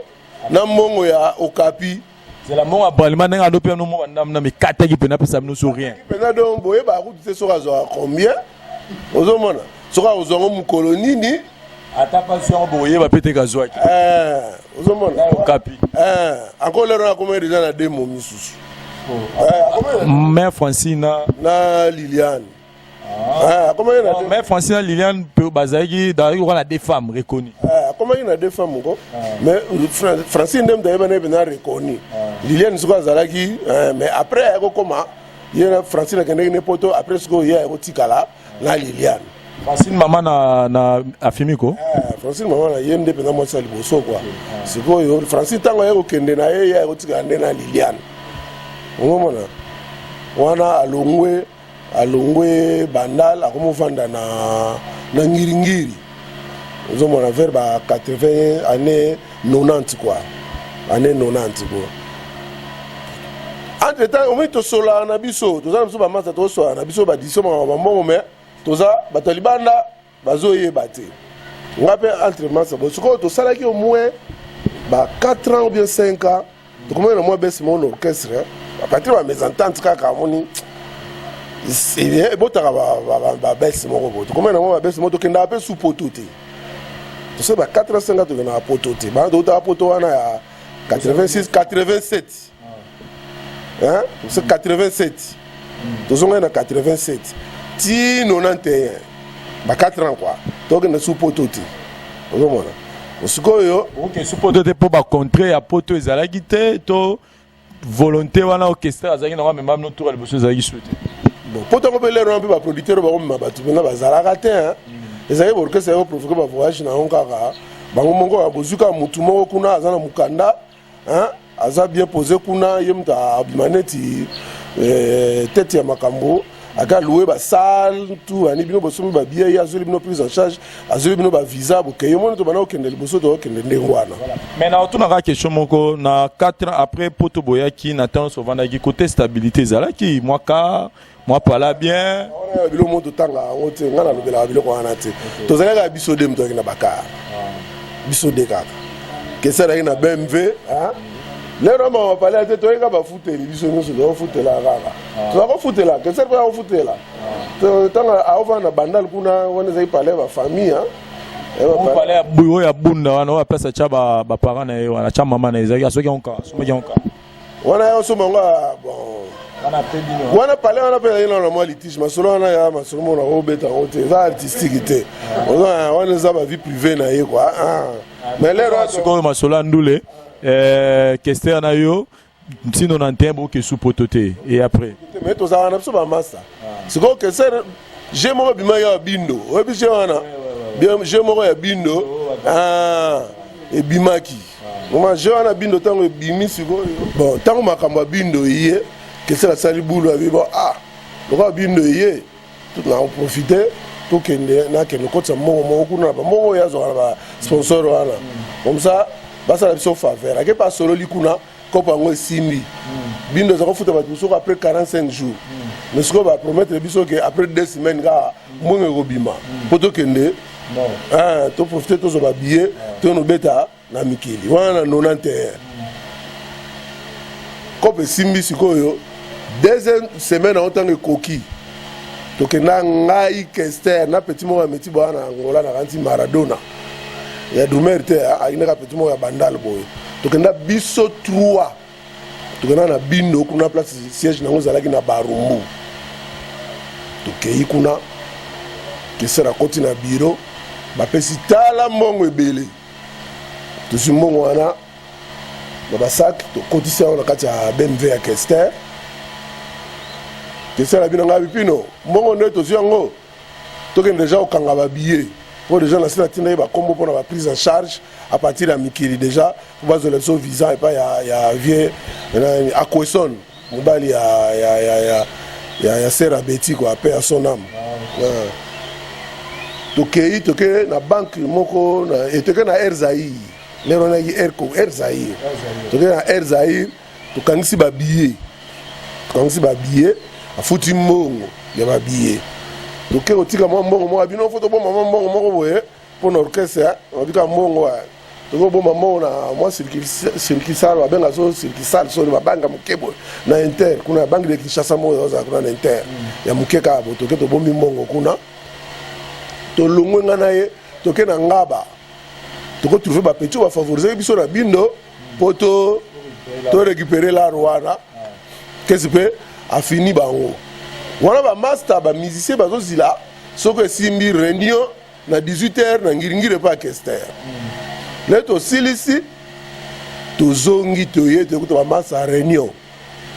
na Mbongo ya Okapi. C'est la mort à Bralima n'a pas de nom na mais kata qui pena pesa nous sur rien. Pena donc boye ba ku te sora zo combien? Ozomona. Sora ozongo mu colonie ni ata passion boye ba pete gazo ozomona. Okapi. Encore le na combien déjà na demo misusu. Mère Francine na Liliane. Comment il y a Mère Francine Liliane peut basaï d'ailleurs on a des femmes reconnues. Comment il y a deux femmes encore? Mais Francine n'aime d'ailleurs pas reconnu. Liliane c'est quoi Zalaki? Mais après comment il y a Francine qui n'est pas poto après ce qu'il y a au Tikala na Liliane. Francine maman na afimiko. Francine maman na yende pendant moi ça liboso quoi. C'est quoi Francine tango ya okende na ye ya otika na Liliane. Omona wana alongwe bandal akomofanda na ngiringiri. Ozomona vers ba 80 années 90 quoi. Année 90 quoi. Entre temps on met to sola na biso, to za biso ba masa to sola na biso ba diso ma mbongo me toza batalibanda bazoye bate ngape entre masa bo soko to salaki au moins ba 4 ans ou bien 5 ans to comment moi baisse mon orchestre à partir de mes ententes kaka moni c'est bien botaka ba baisse mon robot to comment moi baisse mon to kenda ape sous pototé to c'est ba 4 ans 5 ans to na pototé ba to ta poto wana ya 86 87 hein c'est 87 to zonga na 87 ti 91 ba 4 ans quoi donc na sous pototé ozomona osikoyo OK sous pototé pour ba contrer ya poto ezalaki te to volonté wana orchestre azaki na même no tour le bosso ezalaki souhaité bon poto ko belero un peu ba producteur ba ko mabatu na bazalaka te hein ezalaki orchestre yo provoquer ba voyage na onkaka bango mongo ya bozuka mutu moko kuna azana mukanda hein aza bien posé kuna yemta abimaneti tête ya makambo aka louer ba salle tout ani bino bosomi ba billet ya zoli bino prise en charge azoli bino ba visa bo ke yomono to bana okende liboso to okende ndengwana mais na otuna ka question moko na 4 ans après poto boyaki na temps sovanda ki côté stabilité zalaki moi pala bien on bilo moto tanga ote ngana lobela bilo ko anate to zalaka biso de mto na bakar biso de kaka ke sera ina BMW hein lero ma pala te to eka ba futeli biso nyonso do futela kaka to ko futela ke serve ya futela to tanga aova na bandal kuna wona zai pale ba famille on pale buyo ya bunda wana wa pesa cha ba parents na wana cha mama na ezaki asoki onka soki onka wana yo so monga bon wana pale wana pe ina na moi litige masolo wana ya masolo mona o beta ote za artistique te wana za ba vie privée na ye quoi mais lero siko masolo ndule question na yo sino na tembo ke sous pototé et après mais to za na so ba massa siko que c'est j'ai mo bima ya bindo obi je wana bien j'ai mo ya bindo et bimaki moi je wana bindo tango bimi siko bon tango makambo bindo yé que c'est la sali boulot avec bon le bindo yé tout na profiter to kende na ke no kotsa mo kuna ba mo ya zo ba sponsor wana comme ça basa la biso faveur ake pas solo likuna kopa ngo simbi bindo za ko futa ba biso après 45 jours mais ce qu'on va promettre biso que après 2 semaines ga monge ko bima poto kende to profiter to zo ba billet to no beta na mikili wana 91 kopa simbi sikoyo deuxième semaine en tant que coquille to kenda ngai kester na petit mo meti bana ngola na kanti Maradona ya dumerte aina ka petit mo ya bandal boy to kenda biso 3 to kenda na bindo kuna place siège na ngozalaki na Barumbu to kei kuna ke sera koti na bureau ba pesi tala mbongo ebele to simbongo wana ba sac to kotisa ona kati ya BMW ya Kester que c'est la bien en pino mon on est aussi en haut donc déjà au kanga billet pour les gens là c'est la tine ba combo pour la prise en charge à partir de Mikili déjà pour base de le visa et pas il y a vieux à Kwesson mobali ya sera Betty quoi paix à son âme donc na banque moko et to na Erzaï les on a Erzaï to na Erzaï to kangisi ba billet afuti mbongo ya babiye toke otika mbongo mo abino foto bo mbongo moko boye pour l'orchestre obika mbongo wa toko bo mbongo na moi circuit babenga so circuit so babanga mukebo na Inter kuna banque de Kinshasa mo za kuna na Inter ya mukeka bo toke to bombi mbongo kuna to longwe ngana ye toke na ngaba toko trouver ba petit ba favoriser biso na bindo poto to récupérer la Rwanda qu'est-ce que a fini bango wana ba master ba musicien bazo zila soko simbi réunion na 18h na ngiringire pa orchestre leto silisi tozongi toye te kuta ba master réunion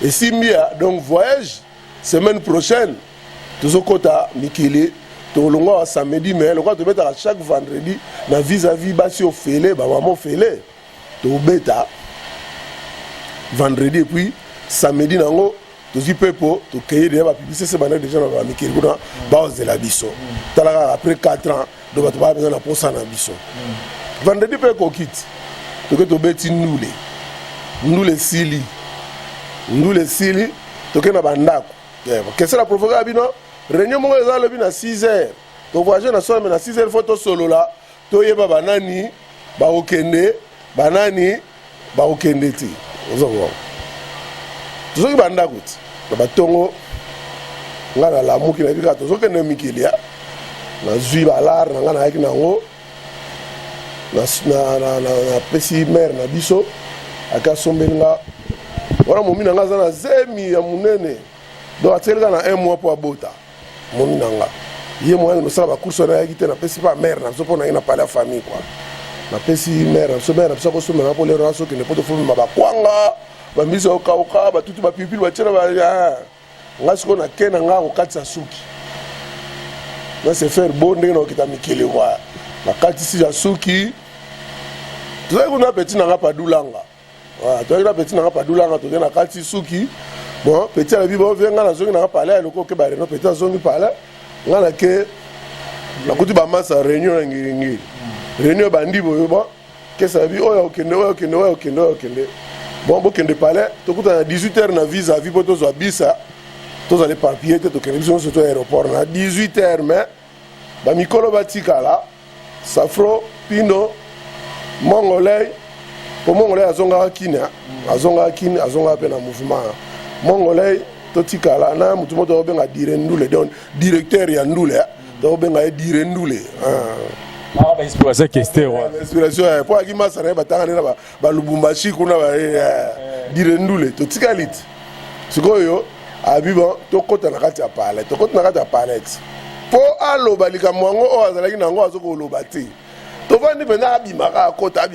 et simbia donc voyage semaine prochaine tozokota mikili tolongwa samedi mais le quoi to beta chaque vendredi na vis-à-vis basi au félé ba maman félé to beta vendredi et puis samedi nango tozi pepo to keye de ba publicité c'est bana déjà na ba mikili kuna ba de la biso talaka après 4 ans do ba to ba besoin na posa na biso vendredi pe ko kit to beti ndule sili to ke na bandako qu'est-ce la provoquer bino réunion mo eza le bina 6h to voyager na soir mais na 6h photo solo là to yeba banani ba okende ti ozo tozoki bandako ti na batongo nga na lamuki na bika tozokende mikili ya na zwi balar na nga na yaki nango na pesi mare na biso aka sombeli nga wana momi na nga aza na zemi ya monene donc atieleka na 1 mois po abota momi na nga ye moyene nosala bacourse wana yaki te napesi pa mare na biso mpo na ye na pale ya famille quoi napesi mare na biso mare na biso akosomela mpo lero asokende mpo tofomema bakwanga bambisi okauka batutu bapipili batiela nga sikoyo nake na nga kokatisa suki na se faire beau ndenge na okita mikili kwa nakatisi ya suki tozali kuna peti na nga padulanga tozali na peti na nga padulanga toke na kati suki bon peti ala bibo venga na zongi na nga pale aloko ke bareno peti azongi pale nga nake nakuti bamasa réunion na ngiringiri réunion bandi boyo bon kesa bi oyo okende bon bokende pale tokuta na 18h na vis-à-vis po tozwa bisa tozali papier te tokende biso nyonso to aéroport na 18h mais bamikolo batikala Safro Pino Mongolais po Mongolais azongaka kini azongaka pe na mouvement Mongolais totikala na mutu moto obenga dire ndule donc directeur ya ndule to obenga ye dire ndule ba inspiration question wa inspiration po akima sare batanga na ba Lubumbashi kuna ba dire ndule totikalite sikoyo abiba tokota na kati ya palette po aloba likamwango o azalaki nango azokoloba te tovandi pena abimaka akota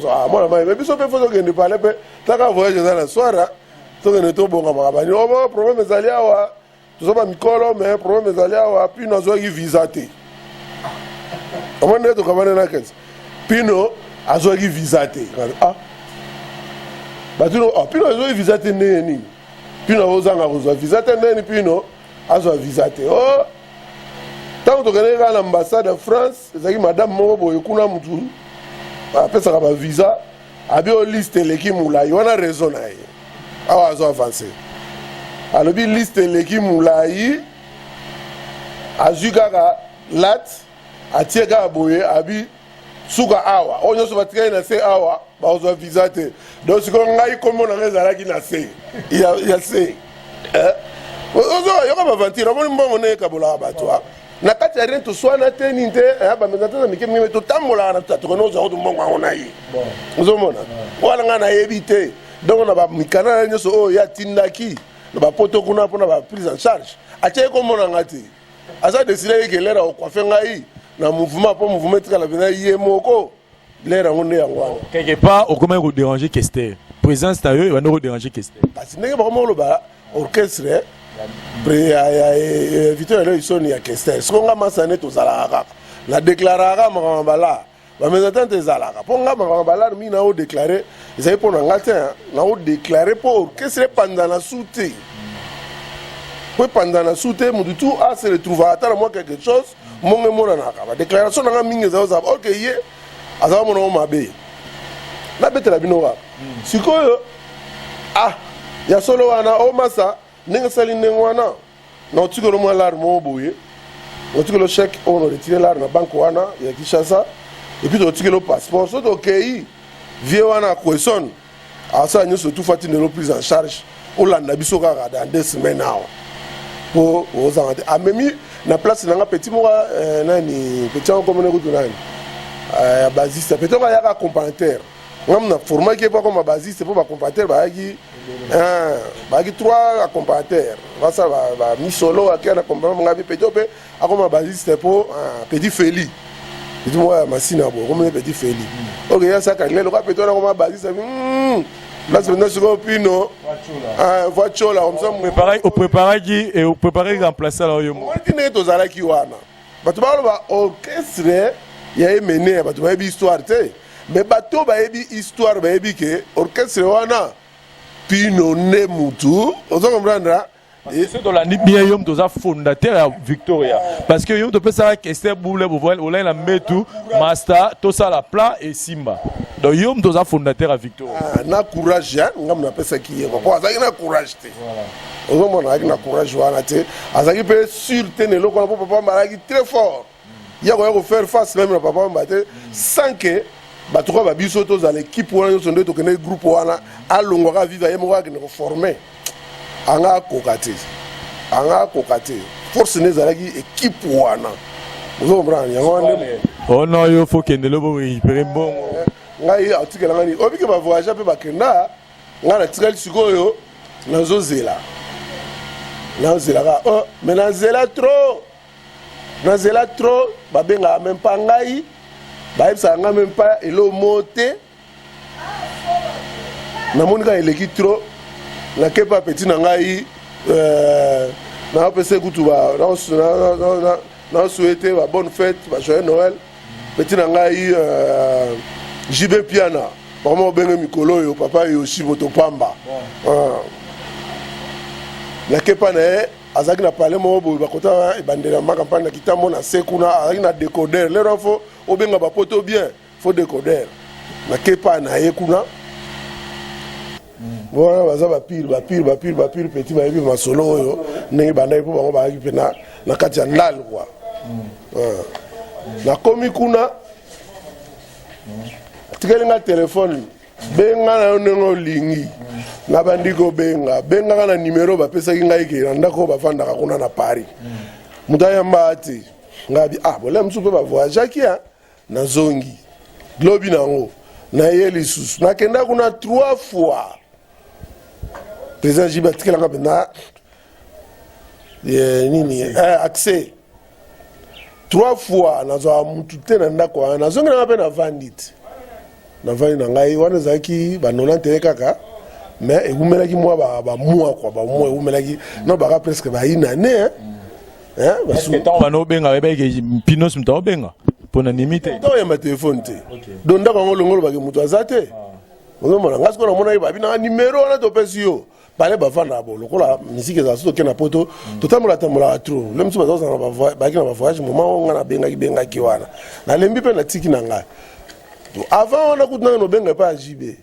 so mona mai biso pe foto kende pale pe taka voyage za la soira tokende tobonga makabani o problème ezali awa tozoba mikolo mais problème ezali awa pino azwaki visa te omone tokamane na kenza pino azwaki visa te batuno pino azwaki visa te neni pino ozanga kozwa visa te neni pino azwa visa te tant tokende kaka na ambassade ya France ezalaki madame moko boye kuna mutu apesaka bavisa abi o liste eleki molai wana raison na ye awa azo avance alobi liste eleki molai azwi kaka late atie kaka boye abi suka awa oyo nyonso batikali na se awa bakozwa visa te donc sikoyo ngai kombo nanga ezalaki na se ya se yoka bavantire omoni mbongo neyekabolaka bato na kati ya rien toswana te nini te bameza te na mike mike totambolaka na tokende ozwako tombongo yango na ye ozomona wana ngai nayebi te donc na bamikana na nyonso oyo ye atindaki na bapoto kuna mpona baprise en charge atiaki komona nga te aza deside yeke lere okwafe ngai na mouvement mpo mouvement etikala pena ye moko lere yango nde yango wana quelque part okomaki kodéranger Kester présence na yo ebandi kodéranger Kester kasi ndenge bakoma koloba orchestre invité lelo isoni ya Kester siko nga masane tozalaka kaka na déclaraka makambo bala bamesatante ezalaka mpo nga makambo bala mingi na odéclare ezali mpo na nga te na odéclare mpo orchestre epanda na su te po epanda na su te motu tu ase retrouvaka ata na mwa quelque chose mbongo emonanaka badéclaration na nga mingi ezali ozala ok ye azala monango mabe nabetela bino kaka sikoyo ya solo wana omasa ndenge sali ndenge wana na otikelo mwa lare moko boye otikelo chèque oyo noretire lare na banke wana ya Kinshasa epuis totikelo passeport so tokei vie wana akoesone asala nyonso tufa tindelo prise en charge olanda biso kaka dans 2 semaines awa mpo ozanga te amemi na place nanga petit moko nani petit yango komone kutu nani ya basiste petit yango ayaka accompagnateur ngam na format qui pas comme basiste pour ba comparateur baki 3 accompagnateurs ça va mi solo à na compagnon ngabi petit peu a comme basiste pour petit Feli dit moi machine à comme petit Feli OK ya ça quand le petit na comme basiste là c'est maintenant sur pino voiture là comme ça au préparer remplacer là yo moi qui n'est aux ala qui wana batu ba orchestre ya mené batu ba histoire té mais bato ba histoire ba que orchestre wana pino ne mutu ozo comprendre et c'est dans la nuit bien yom toza fondateur à Victoria parce que yom to peut ça que boule boule on la metu master tout ça la plan et simba donc yom toza fondateur à Victoria na courage ngam na pesa ki yeko ko azaki na courage te ozo mona na courage wana te azaki pe sur te ne loko na papa malaki très fort yako faire face même na papa mbate sans que batuko ba biso to za l'équipe wana yo sonde to kene groupe wana alongo ka vivre yemo ka kene ko former anga kokate force ne zalaki équipe wana vous comprenez yango wana oh non yo faut kende lo bo récupérer bon ngai article ngani obike ba voyager pe ba kenda ngana tikali sikoyo nazozela ka oh mais nazela trop babenga même pas ngai ça n'a même pas elo monté na monika eleki trop na kepa petit na ngai na pese kutu ba na souhaiter ba bonne fête ba joyeux Noël petit na ngai JB Piana vraiment benga mikolo yo papa yo Shiboto Pamba na kepa na azaki na parler mo bo ba kota bandela ma campagne na kitambo na sekuna azaki na décodeur le rofo obenga ba poto bien faut décodeur na kepa na yekuna voilà baza ba pire petit ba yebi masolo yo ndenge bandai po bango ba ki pena na kati ya ndal quoi na komi kuna tikelinga téléphone benga na ndenge lingi na bandiko benga na numéro ba pesa ki ngai ke ndako ba fandaka kuna na Paris mutaya mbati ngabi bola msupe ba voyage ki na zongi globi nango na yeli sus na kenda kuna 3 fois président Jiba tikela ngabena nini accès 3 fois nazo mutute na ndako na zongi na pe na vandit na vandi na ngai wana zaki ba 90 kaka mais egumelaki mwa ba mois quoi ba mois egumelaki no baka presque ba une année parce que tant va no benga ba ke pinos mta benga pona limite to ya ma téléphone te donc ndako ngolongolo ba ke mutu azate ngo mona ngasko na mona ba bina numéro na to pesi yo bale ba vanda bo lokola musique za so ke na poto to tamula trop le msu ba zo na ba ki na ba voyage moment nga na benga ki wana na lembi pe na tiki na nga avant on a coûté no benga pa JB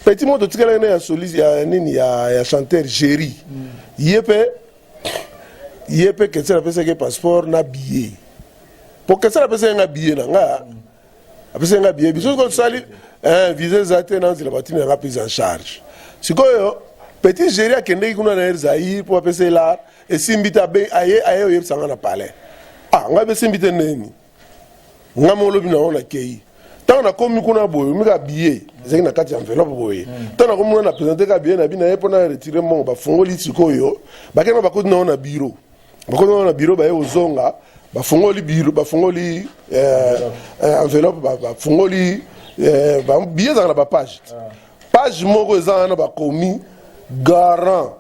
petit moto tikala na ya soliste ya nini ya chanteur Jerry yepe que ça pesa ke passeport na billet pour que ça pesa nga billet na nga apesa nga billet biso ko sali visa zate na zila batini nga prise en charge sikoyo petit Jerry akende kuna na Zaïre pour apesa la et simbita be aye yeb sanga na palais nga be simbita neni nga mo lobi na ona kei tant na komi kuna boyo mi ka billet zeki na kati enveloppe boye tant na komi na présenter ka billet na bina ye pona retirer mon ba fongoli sikoyo ba kena ba ko na bureau bakona na bureau ba ye ozonga ba fongoli bureau ba fongoli enveloppe ba fongoli ba billet za na ba page moko za na ba komi garant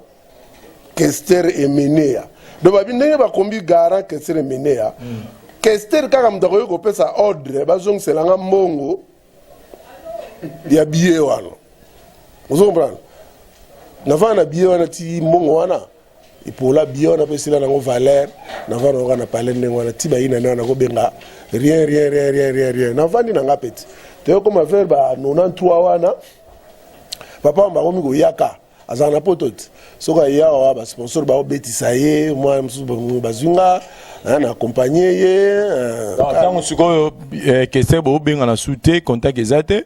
Kester Emenea do ba bindenge ba kombi garant Kester Emenea Kester kaka mtako yo ko pesa ordre ba zong selanga mbongo ya billet wana ozo comprendre na vana billet wana ti mbongo wana ipola billet wana pesa na ngo valeur na vana wana pale ndenge wana ti ba ina na ko benga rien na vandi na ngapeti te ko ma faire ba 93 wana papa mba ko mi ko yaka azana potot soka yawa ba sponsor ba obetisa ye moi msu bazunga na accompagner ye tant siko Kester bo benga na soute contact ezate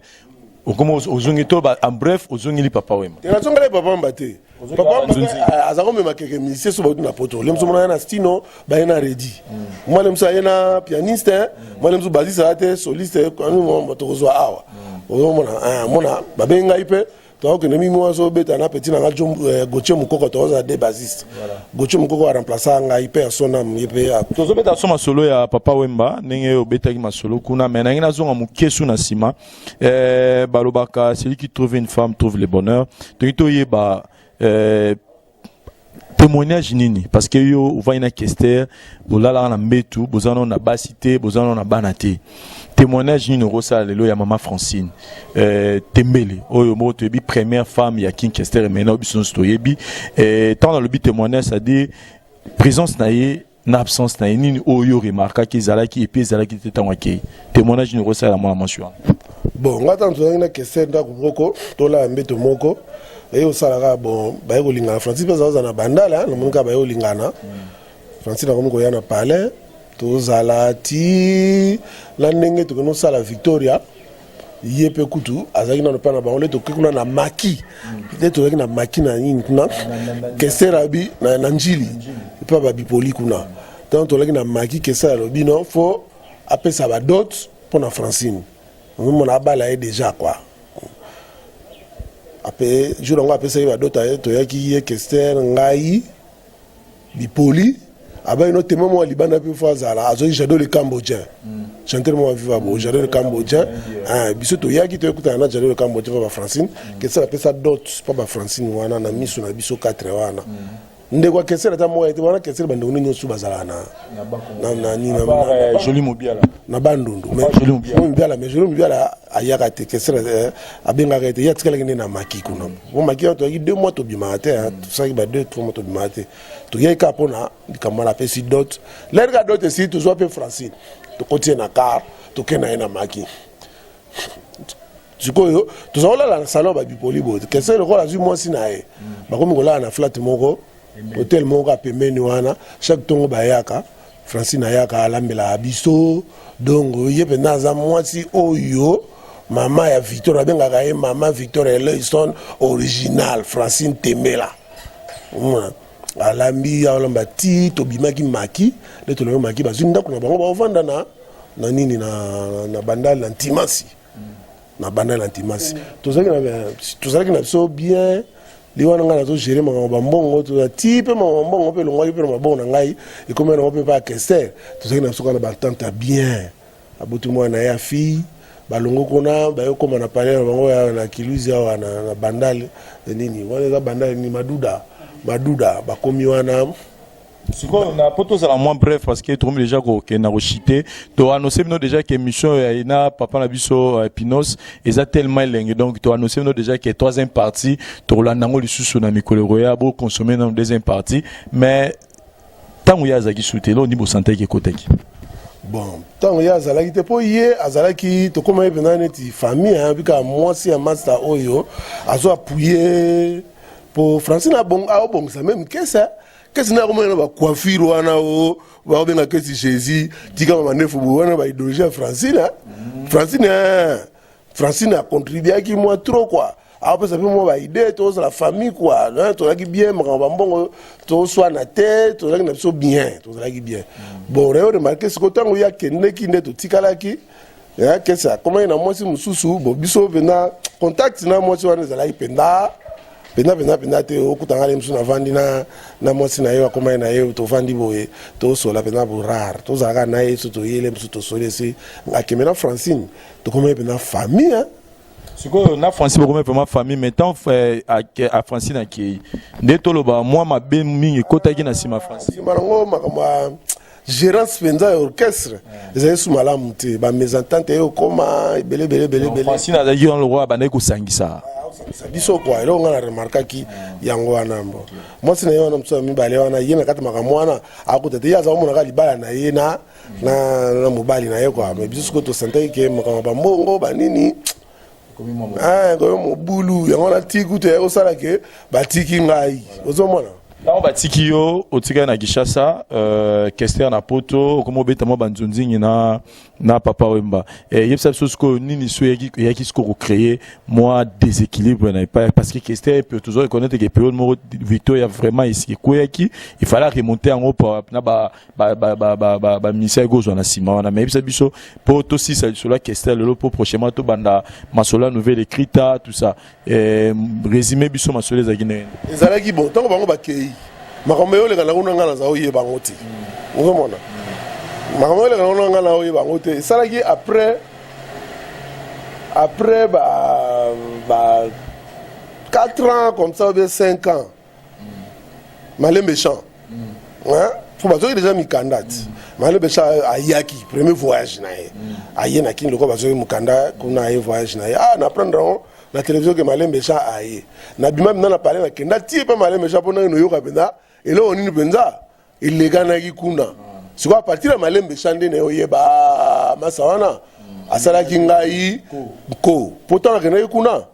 okomo ozungi to en bref ozungi li papa wema te na zongale papa mbate papa azako mema keke musicien so ba na poto le mso mona na stino ba na ready moi le mso yana pianiste moi le mso basiste ate soliste quand nous moto kozwa awa mona babenga ipe to que nemi moi so beta na petit na Gauthier Mukoko to za de bassiste Gauthier Mukoko a remplacé nga ipe a sonam ipe to zo beta so masolo ya Papa Wemba ndenge obeta ki masolo kuna mais na ngina zonga mukesu na sima balobaka celui qui trouve une femme trouve le bonheur to yeba témoignage nini parce que yo va ina kester bolala na mbetu bozana na basité bozana na banate témoignage nini rosa lelo ya mama Francine Tembele oyo mo to bi première femme ya King Kester mais na biso stoyebi tant dans le but témoignage ça dit présence na absence na nini oyo remarka ki zala ki epi zala ki tetangwa ki témoignage nini rosa la mama mention bon ngata nzo na Kester ndako moko to la mbetu moko et au salaire bon bah au lingana Francis parce que na bandala na munuka bah au lingana Francis na comme ko yana palais to zalati la ndenge to no sala Victoria yepe kutu azaki na pa na bango to kikuna na maki peut-être to na maki na nini kuna Kester abi na njili pa ba bipoli kuna tant to na maki Kester lobi non faut appeler ça ba dot pour na Francine mon abala est déjà quoi après jour on va appeler ça va d'autres to yaki Kester ngai bipoli aba ino témoin moi libana pe fois zala azo j'adore le cambodgien chanter moi viva bo j'adore le cambodgien biso to yaki to écouter na j'adore le cambodgien va Francine Kester appelle ça d'autres pas ba Francine wana na miso na biso 4 wana ndeko Kester ta moi wana Kester bando nyo su bazala na ni na joli mobiala na bandundu mais joli mobiala mais joli mobiala ayaka te Kester abenga rete ya tikala ngene na maki kuna mo maki to yi 2 mois to bimate tout ça ba 2-3 mois to bimate to yai ka pona dikamala pe si dot lerga dot si to zo pe Francine to kotie na car to kena na maki sikoyo to zo la na salon ba bipoli bo Kester ko la zu mo sinae ba ko mi ko la na flat moko hotel moko apemeni wana chaque tongo bayaka Francine ayaka alambela abiso donc yepe naza mwasi oyo mama ya Victor abengaka ye mama Victor Eleison original Francine Temela alambi alamba ti to bimaki maki le to maki bazinda kuna bango ba ovanda na nini na bandal na Timasi na bandal na Timasi to zaki na so bien liwana ngana to gérer mangamba mbongo to type mangamba mbongo pe longwa pe mabongo na ngai e comme na pe pas Kester to zaki na soka na batante bien abutu moi na ya fille balongo kona ba yo koma na parler bango ya na kiluzi ya na bandali nini wana za bandali ni maduda bakomi wana siko na poto za la moins bref parce que tout le déjà que na rochité to annoncer nous déjà que émission na papa na biso Pinos eza tellement lingue donc to annoncer nous déjà que troisième partie to la nango lisusu na mikolo roya bo consommer dans deuxième partie mais tant ya zaki souté lo ni bo santé ke koteki bon tant ya zalaki te po ye azalaki to koma ebena neti famille hein bika mwasi ya master oyo azo appuyer pour Francine bon ça même que ça qu'est-ce na comment na ba coiffure wana o ba benga kesi Jésus tika ma nefu wana ba idéologie Francine a contribué qui moi trop quoi après ça fait moi ba idée to la famille quoi to la qui bien mamba mbongo to soit na tête to la qui na so bien to la qui bien bon réo remarquer ce que tango ya kende ki ndeto tikala ki ya que ça comment ina moi si mususu bo biso vena contact na moi si wana za ipenda pena te okutanga le msuna vandi na mwasi na yo akoma na yo to vandi boye to sola pena burar to zaka na yeso to yele msu to solesi akemena Francine to koma pena famille siko na Francine koma pena famille mais tant à Francine aki ndeto loba moi ma be mingi kotaki na sima Francine marango makamba gérance penza ya orchestre ezali sous malamu te ba mésentente yo koma belé Francine azaki dans le roi ba ko sangisa biso kwa elo ngana remarka ki yango wana mbo moi sina yona mso mi bale wana yena kati makamwana akutete yaza omona ka libala na yena na mobali na ye kwa mais biso ko to sente ke makamba mbongo banini ko mo bulu yango na tiku te o sala ke batiki ngai ozomona Là, on va tikio, au tika na Gishasa, Kester na poto, comme on bête moi banzonzing na papa wemba. Et yep ça chose que nini souye qui ce qu'on créer moi déséquilibre n'a pas parce que Kester peut toujours reconnaître que période mo Victor y a vraiment ici quoi qui il fallait remonter en haut pour na ba ministère gauche na sima na mais ça biso poto si ça sur la Kester le pour prochainement to banda masola nouvelle écrite tout ça. Résumé biso masola za Guinée. Ezalaki bon tant bango bakei makambo yo lekana kuna ngana za oye bango ti ngomona makambo yo lekana kuna ngana oye bango te esalaki après bah 4 ans comme ça ou bien 5 ans Malembe Champ hein faut bazo déjà mikanda ti Malembe Champ ayaki premier voyage na ye aye na kin loko bazo mukanda kuna aye voyage na ye na prendre la télévision que Malembe Champ aye na bima bina na parler na kenda ti pa Malembe Champ pona no yoka benda et là on ni benza il les gana ki kuna c'est quoi à partir de Malembe Champ ne oyeba masawana asala kingai ko pourtant que na kuna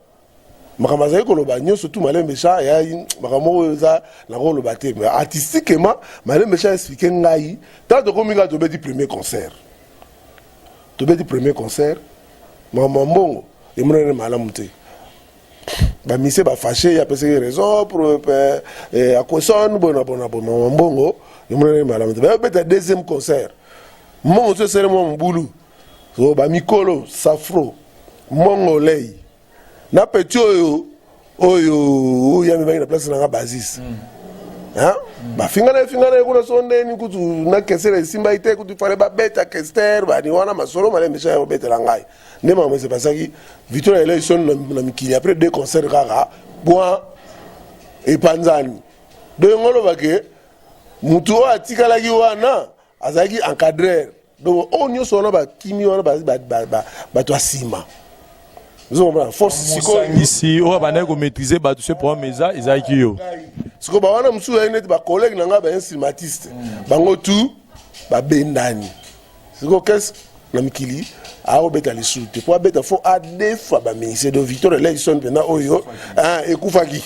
makamaza ko loba nyo surtout Malembe Champ ya makamo za na ko loba te mais artistiquement Malembe Champ expliquer ngai tant de kominga to be di premier concert maman bongo et mon malamu te ba mise ba fâché ya pese raison pour à question bona mbongo yimre malamu ba beta deuxième concert mon so sere mon mbulu so ba mikolo safro mongolei na petit oyo ya me ba na place na basis hein ba fingana kuna sonde ni kutu na kesera simba ite kutu fale ba beta Kester ba ni wana masolo Malembe Champ ya beta langai ne ma c'est parce que Victor elle son na mikili après 2 concerts kaka bois et panzani de ngolo bake mutu o atikala ki wana azaki encadreur donc on nyo sona ba kimi wana ba to asima zoma force psychologique ici on va pas maîtriser ba tout ce problème meza ezaki yo siko ba wana musu ya net ba collègue nanga ba instrumentiste bango tout ba bendani siko qu'est-ce na mikili a obeta les sous te pour beta faut a deux fois ba ministre de Victor election pendant oyo ekufaki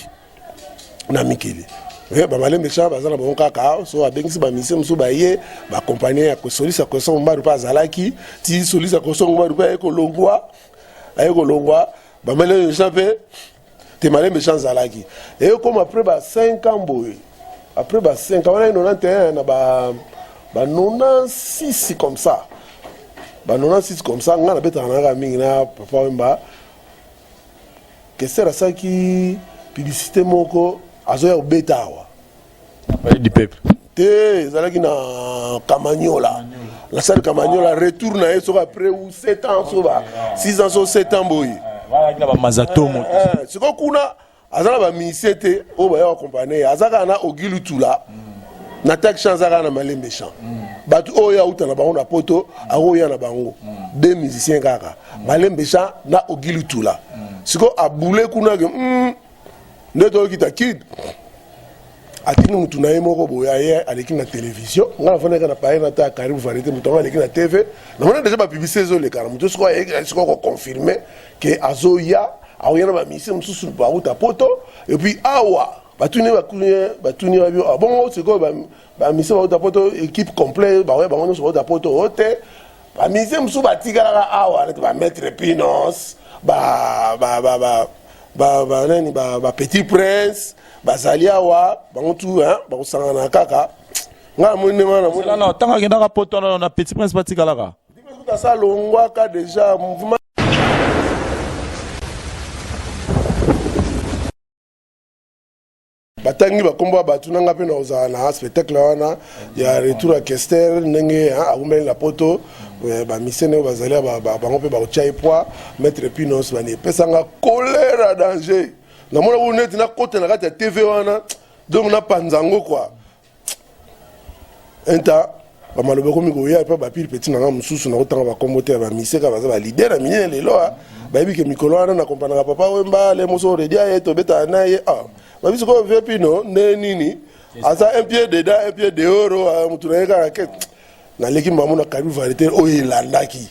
na mikili ba Malembe Champ bazana bon kaka so abengisi ba ministre musu ba ye ba compagnie ya ko solisa ko son mbaru pa zalaki ti solisa ko son mbaru pa eko longwa ba Malembe Champ te Malembe Champ zalaki et comme après 5 ans boy après 5 ans on a 91 na ba 96 comme ça ba 96 comme ça ngana beta na mingi na papa wemba Kester asaki publicité moko azoya obetawa du peuple te zalaki na Kamanyola la salle Kamanyola retourne na eso après ou 7 ans so ba 6 ans so 7 ans boy voilà ba mazatomo c'est quoi kuna azala ba ministère o ba ya accompagner azaka na Ogilu Tula na tak chanzaka na Malembe Champ batu oya uta na bango na poto aoya na bango 2 musiciens kaka Malembe Champ na Ogilu Tula siko abule kuna ke ndeto kita kid atini mutu na yemo boya ye aleki na télévision ngana fana kana paye na ta karibu varité mutu aleki na TV na mona déjà ba publicité zo le kara mutu siko ko confirmer que azoya aoya na ba musiciens mususu ba uta poto et puis awa batuni ba bio bon c'est quoi ba mise ba uta poto équipe complète ba ouais ba on so uta poto hote ba mise musu batikala awa ba mettre Pinos ba nani ba Petit Prince ba Zaliawa ba mutu hein ba usangana kaka nga mone mana mona non tanga kenda ka poto na Petit Prince batikala ka ndika ça longwa ka déjà mouvement batangi bakombo batu nanga pe na ozala na spectacle wana ya retour à Kester ndenge akumeli la poto ba misene bazalia bango pe ba ochai poids mettre Pinos bani pesanga colère danger na mona ko net na côté na kati ya TV wana donc na panzango quoi enta ba maloba ko miko ya pa ba pile petit na mususu na kotanga ba kombote ba miseka baza ba leader na minene lelo ba yebi ke mikolo wana na kompana papa wemba le moso redia ye to beta na ye ba biso ko vepi no ne nini asa un pied dedans un pied dehors mutuneka raket na leki mamu na karibu varité o ilandaki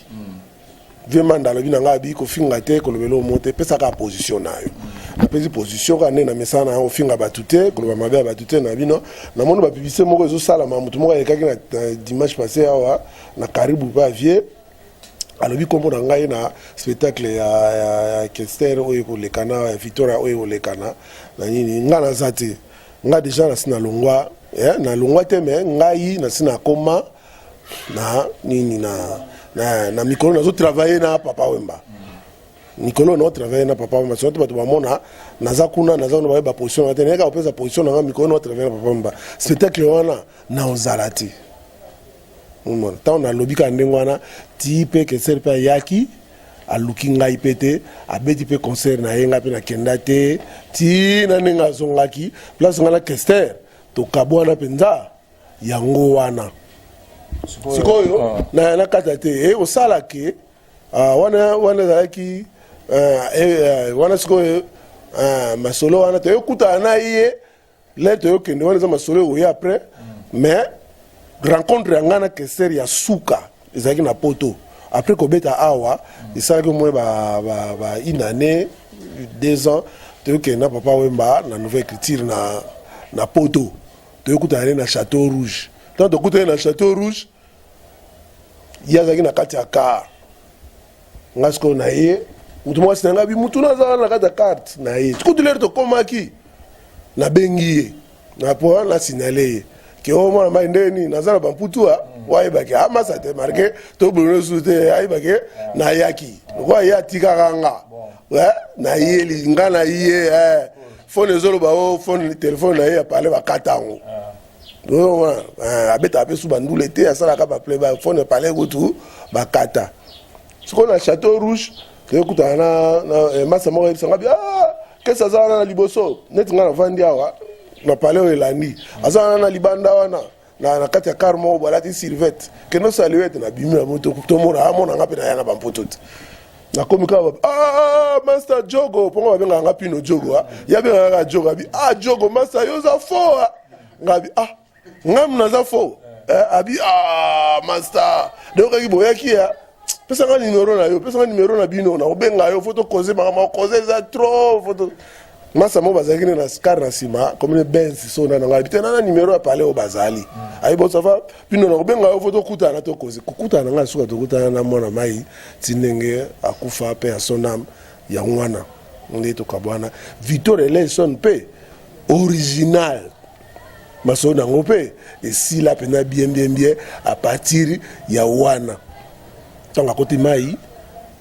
vraiment dans le binanga bi ko finga te ko lobelo monter pesa ka position na yo apesi position ka na mesana na ofinga batute ko ba mabe batute na bino na mono ba publicité moko zo sala ma mutu moko ekaki na dimanche passé awa na Karibu ba vie alobi kombo na ngai na spectacle ya Kester oyo ko lekana ya Victoria oyo ko lekana na nini nga na zate nga déjà na sina longwa na longwa te me ngai na sina koma na nini na mikolo na zo travailler na Papa Wemba Mikolo no travailler na Papa Wemba soto bato bamona naza kuna ba position na te neka opesa position na mikolo no travailler na Papa Wemba spectacle wana na ozalati mona ta on a lobby ka ndengwana ti pe ke serpa yaki aluki ngai pete abeti pe concert na yenga pe na kenda te ti na nenga zongaki place ngala Kester to kabwana penza yango wana sikoyo na kata te osala ke wana zaki wana sikoyo masolo wana te okuta na ye le te okende wana za masolo oya après mais rencontre ngana Kester ya suka ezaki na poto après kobeta awa esalaki mwe ba une année 2 ans te okende na Papa Wemba na nouvelle écriture na poto te okuta na Château Rouge tant de okuta na Château Rouge yazaki na kati ya car ngasko na ye mutu mwasi na ngabi mutu na za na kati ya carte na ye tukutulere to komaki na bengi ye na po na signale ke o mwana mai ndeni nazala bamputua waibake amasa te marke to bruno sute aibake na yaki kwa ya tikakanga na ye linga na ye phone zolo ba o phone téléphone na ye parler ba katango do abeta apesu bandule te asala ka ba play ba phone parler gotu ba kata siko na Château Rouge ke kuta na masa mo ebisanga bi que ça za na liboso net ngana vandi awa na paleo elandi azana na libanda wana na kati ya karmo balati Sylvette que no saluette na bimi na moto to mona amona ngape na yana bampoto na komika master Jogo pongo babenga ngapi no Jogo ya benga Jogo abi Jogo master yoza fo ngabi ngam na za fo abi master donc ki boyaki ya pesa nga numéro na yo pesa nga numéro na bino na obenga yo photo causer ma causer za trop photo masa mo bazaki na scar na sima comme Benz so na nga bitena na numéro ya parler au bazali ayi bo safa bino na obenga yo photo kuta na to causer kukuta na nga suka to kuta na mona mai tinenge akufa pe ya sonam ya ngwana ndi to kabwana Victor Eleison pe original maso na ngope et si la pena bien à partir ya wana tanga côté mai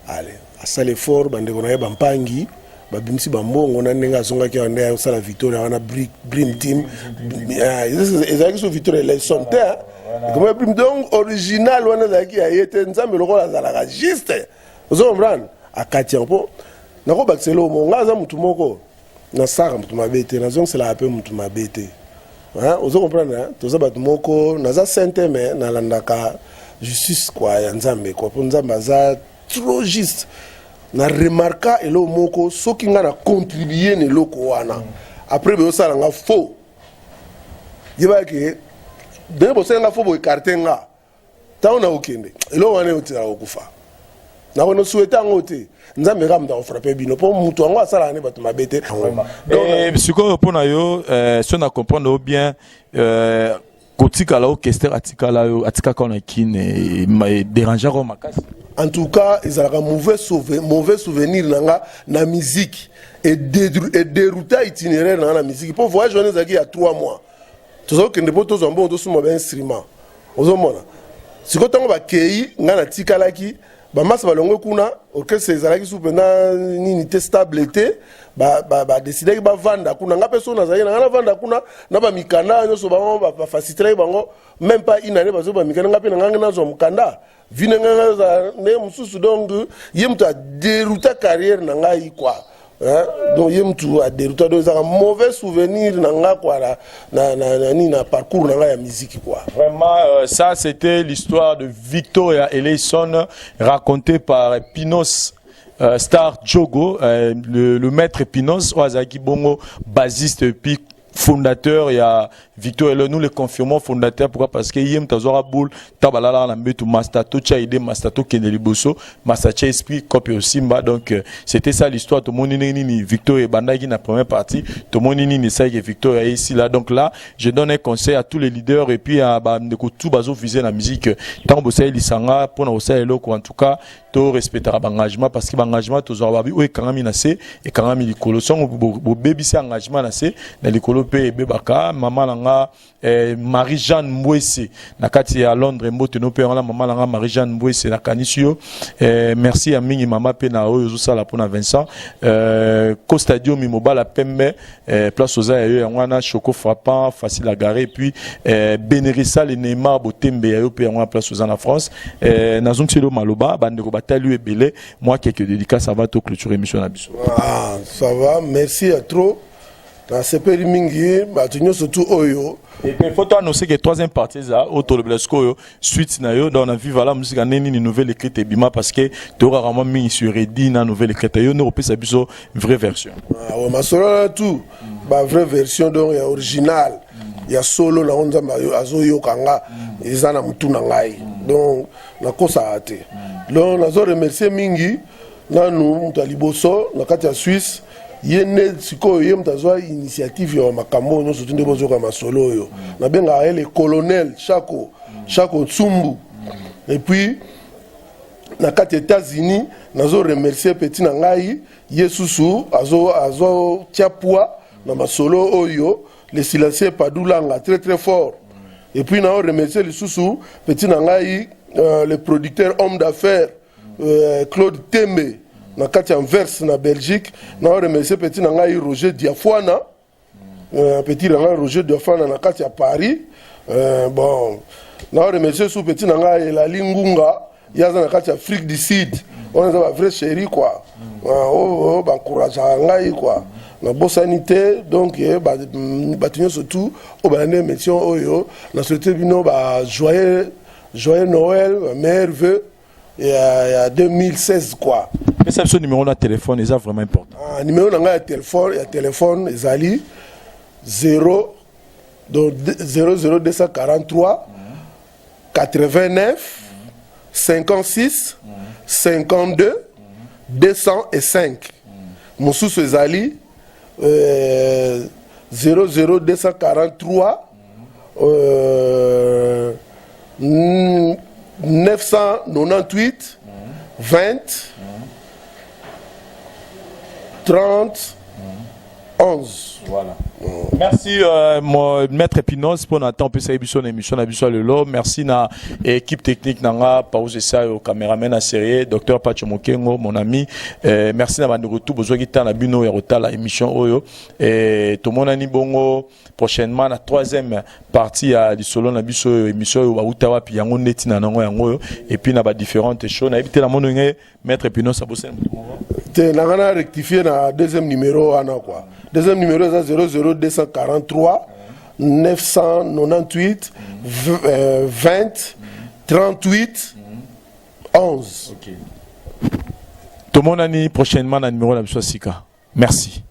allez à ça l'effort bande ko na bampangi babimisi bambongo na nenga zonga ki ande ya sala Victoria wana Dream Team ezaki so Victoria Eleison te comme Dream donc original wana zaki ya yete nzambe lokola zalaka juste ozo comprendre akati mpo nako bakselo mo ngaza mutu moko na saka mutu mabete na zonga sala ape mutu mabete ozo comprendre toza batu moko naza sainte mais na landaka justice quoi ya nzambe quoi pour nzambe za trop juste na remarka elo moko soki nga na contribuer ne loko wana après be osala nga faux diba ke de bo senga faux bo écarter nga taona okende elo wana otira okufa na kono souhaiter ngote nzambe kamda ofrapper bino po mutu ngo asala ne batu mabete donc siko pona yo so na comprendre bien kotika la Kester atika kona kine déranger ko makasi. En tout cas, ils ont un mauvais souvenir na musique et dérouter itinéraire dans la musique. Pour voyager il y a 3 mois. Tout ça que ne peut tous en bon tous mauvais instrument. Ozomona. Si quand on va kei ngana tikalaki ba massa balongo kuna orchestre ezalaki sous pendant une unité stabilité ba décider ba vanda kuna nga personne na na vanda kuna na ba mikanda nyoso ba faciliter bango même pas une année bazo ba mikanda nga pe nga na zo mukanda vine nga za ne mususu donc yemtu a dérouté carrière na ngai quoi donc yemtu a dérouté donc un mauvais souvenir na nga quoi na parcours na nga ya musique quoi. Vraiment ça c'était l'histoire de Victoria Eleison racontée par Pinos Star Jogo, le maître Pinos Oazaki Bongo, bassiste puis fondateur, il y a Victor Elo nous le confirmons fondateur pourquoi parce que yem tazora boule tabalala na mbetu mastato cha ide mastato keneli boso masacha esprit copie simba donc c'était ça l'histoire tout monde ni Victor et bandaki na première partie tout monde ni ça que Victor est ici là donc là je donne un conseil à tous les leaders et puis à ndeko tout bazo viser la musique tant bossa lisanga pour na bossa eloko en tout cas to respecter l'engagement parce que l'engagement tozora babi o ekangami na se ekangami likolo son bo baby c'est engagement na se na likolo pe bebaka maman langa Marie-Jeanne Mbouessé na kati à Londres mbote no pe la maman langa Marie-Jeanne Mbouessé na kanisio merci à mingi mama pe na oyo sala pour na Vincent co stadium mobile pembe place aux ayo yangwana choco frappant facile à garer puis Bénérissa le Neymar Botembe ayo pe yangwana place aux en France nazongelo maloba bandeko batali ebele moi quelques dédicaces ça va to clôturer émission na biso. Ah ça va, merci à trop. Na sepeli mingi batunyo surtout oyo et puis faut annoncer que troisième partie ça auto le blesco suite na yo dans la vie voilà musique neni ni nouvelle écrite et bima parce que tu auras vraiment mis sur ready na nouvelle écrite yo no pesa biso vraie version. Ah ouais masolo tout ba vraie version donc ya original ya solo na onza azoyo kanga ezana mutu na ngai donc na kosa ate donc nazo remercier mingi nanu mutaliboso na kati ya Suisse yene siko yem tazwa initiative ya makambo no surtout ndebo zoka masolo yo na benga le colonel Chako Tsumbu et puis na kati États-Unis nazo remercier petit na ngai Yesusu azo tiapua na masolo oyo le silencieux Padulanga très très fort et puis na remercier le Susu petit na ngai le producteur homme d'affaires Claude Tembe na kati Anvers na Belgique na remercier petit na ngai Roger Diafwana petit na ngai Roger Diafwana na kati ya Paris bon na remercier sous petit na ngai la Lingunga yaza na kati ya Afrique du Sud on est un vrai chéri quoi ba encourage ngai quoi na bosanité donc batunyo surtout au bane mission oyo na souhaiter bino ba joyeux Noël meilleurs vœux et à 2016 quoi. Mais ça ce numéro de téléphone est vraiment important. Numéro de téléphone ezali 00243 89 56 52 205. Mosusu ezali 00243 998 20 30 11. Voilà. Merci mon maître Epinos pour notre temps pour cette émission le lot. Merci na équipe technique nanga pause ça au caméraman à série docteur Pacho Mokengo mon ami merci na bande retour besoin qui na bino et rota la émission oyo et tout mon ani bongo prochainement la troisième partie à du solo na biso émission wa utawa pi yango neti na nango yango et puis na ba différentes choses na éviter la mononge maître Epinos a bossé te nangana rectifier na deuxième numéro ana quoi. Deuxième numéro c'est 00243 998 20 38 11. OK. Tout le monde a prochainement le numéro de la Sika. Merci.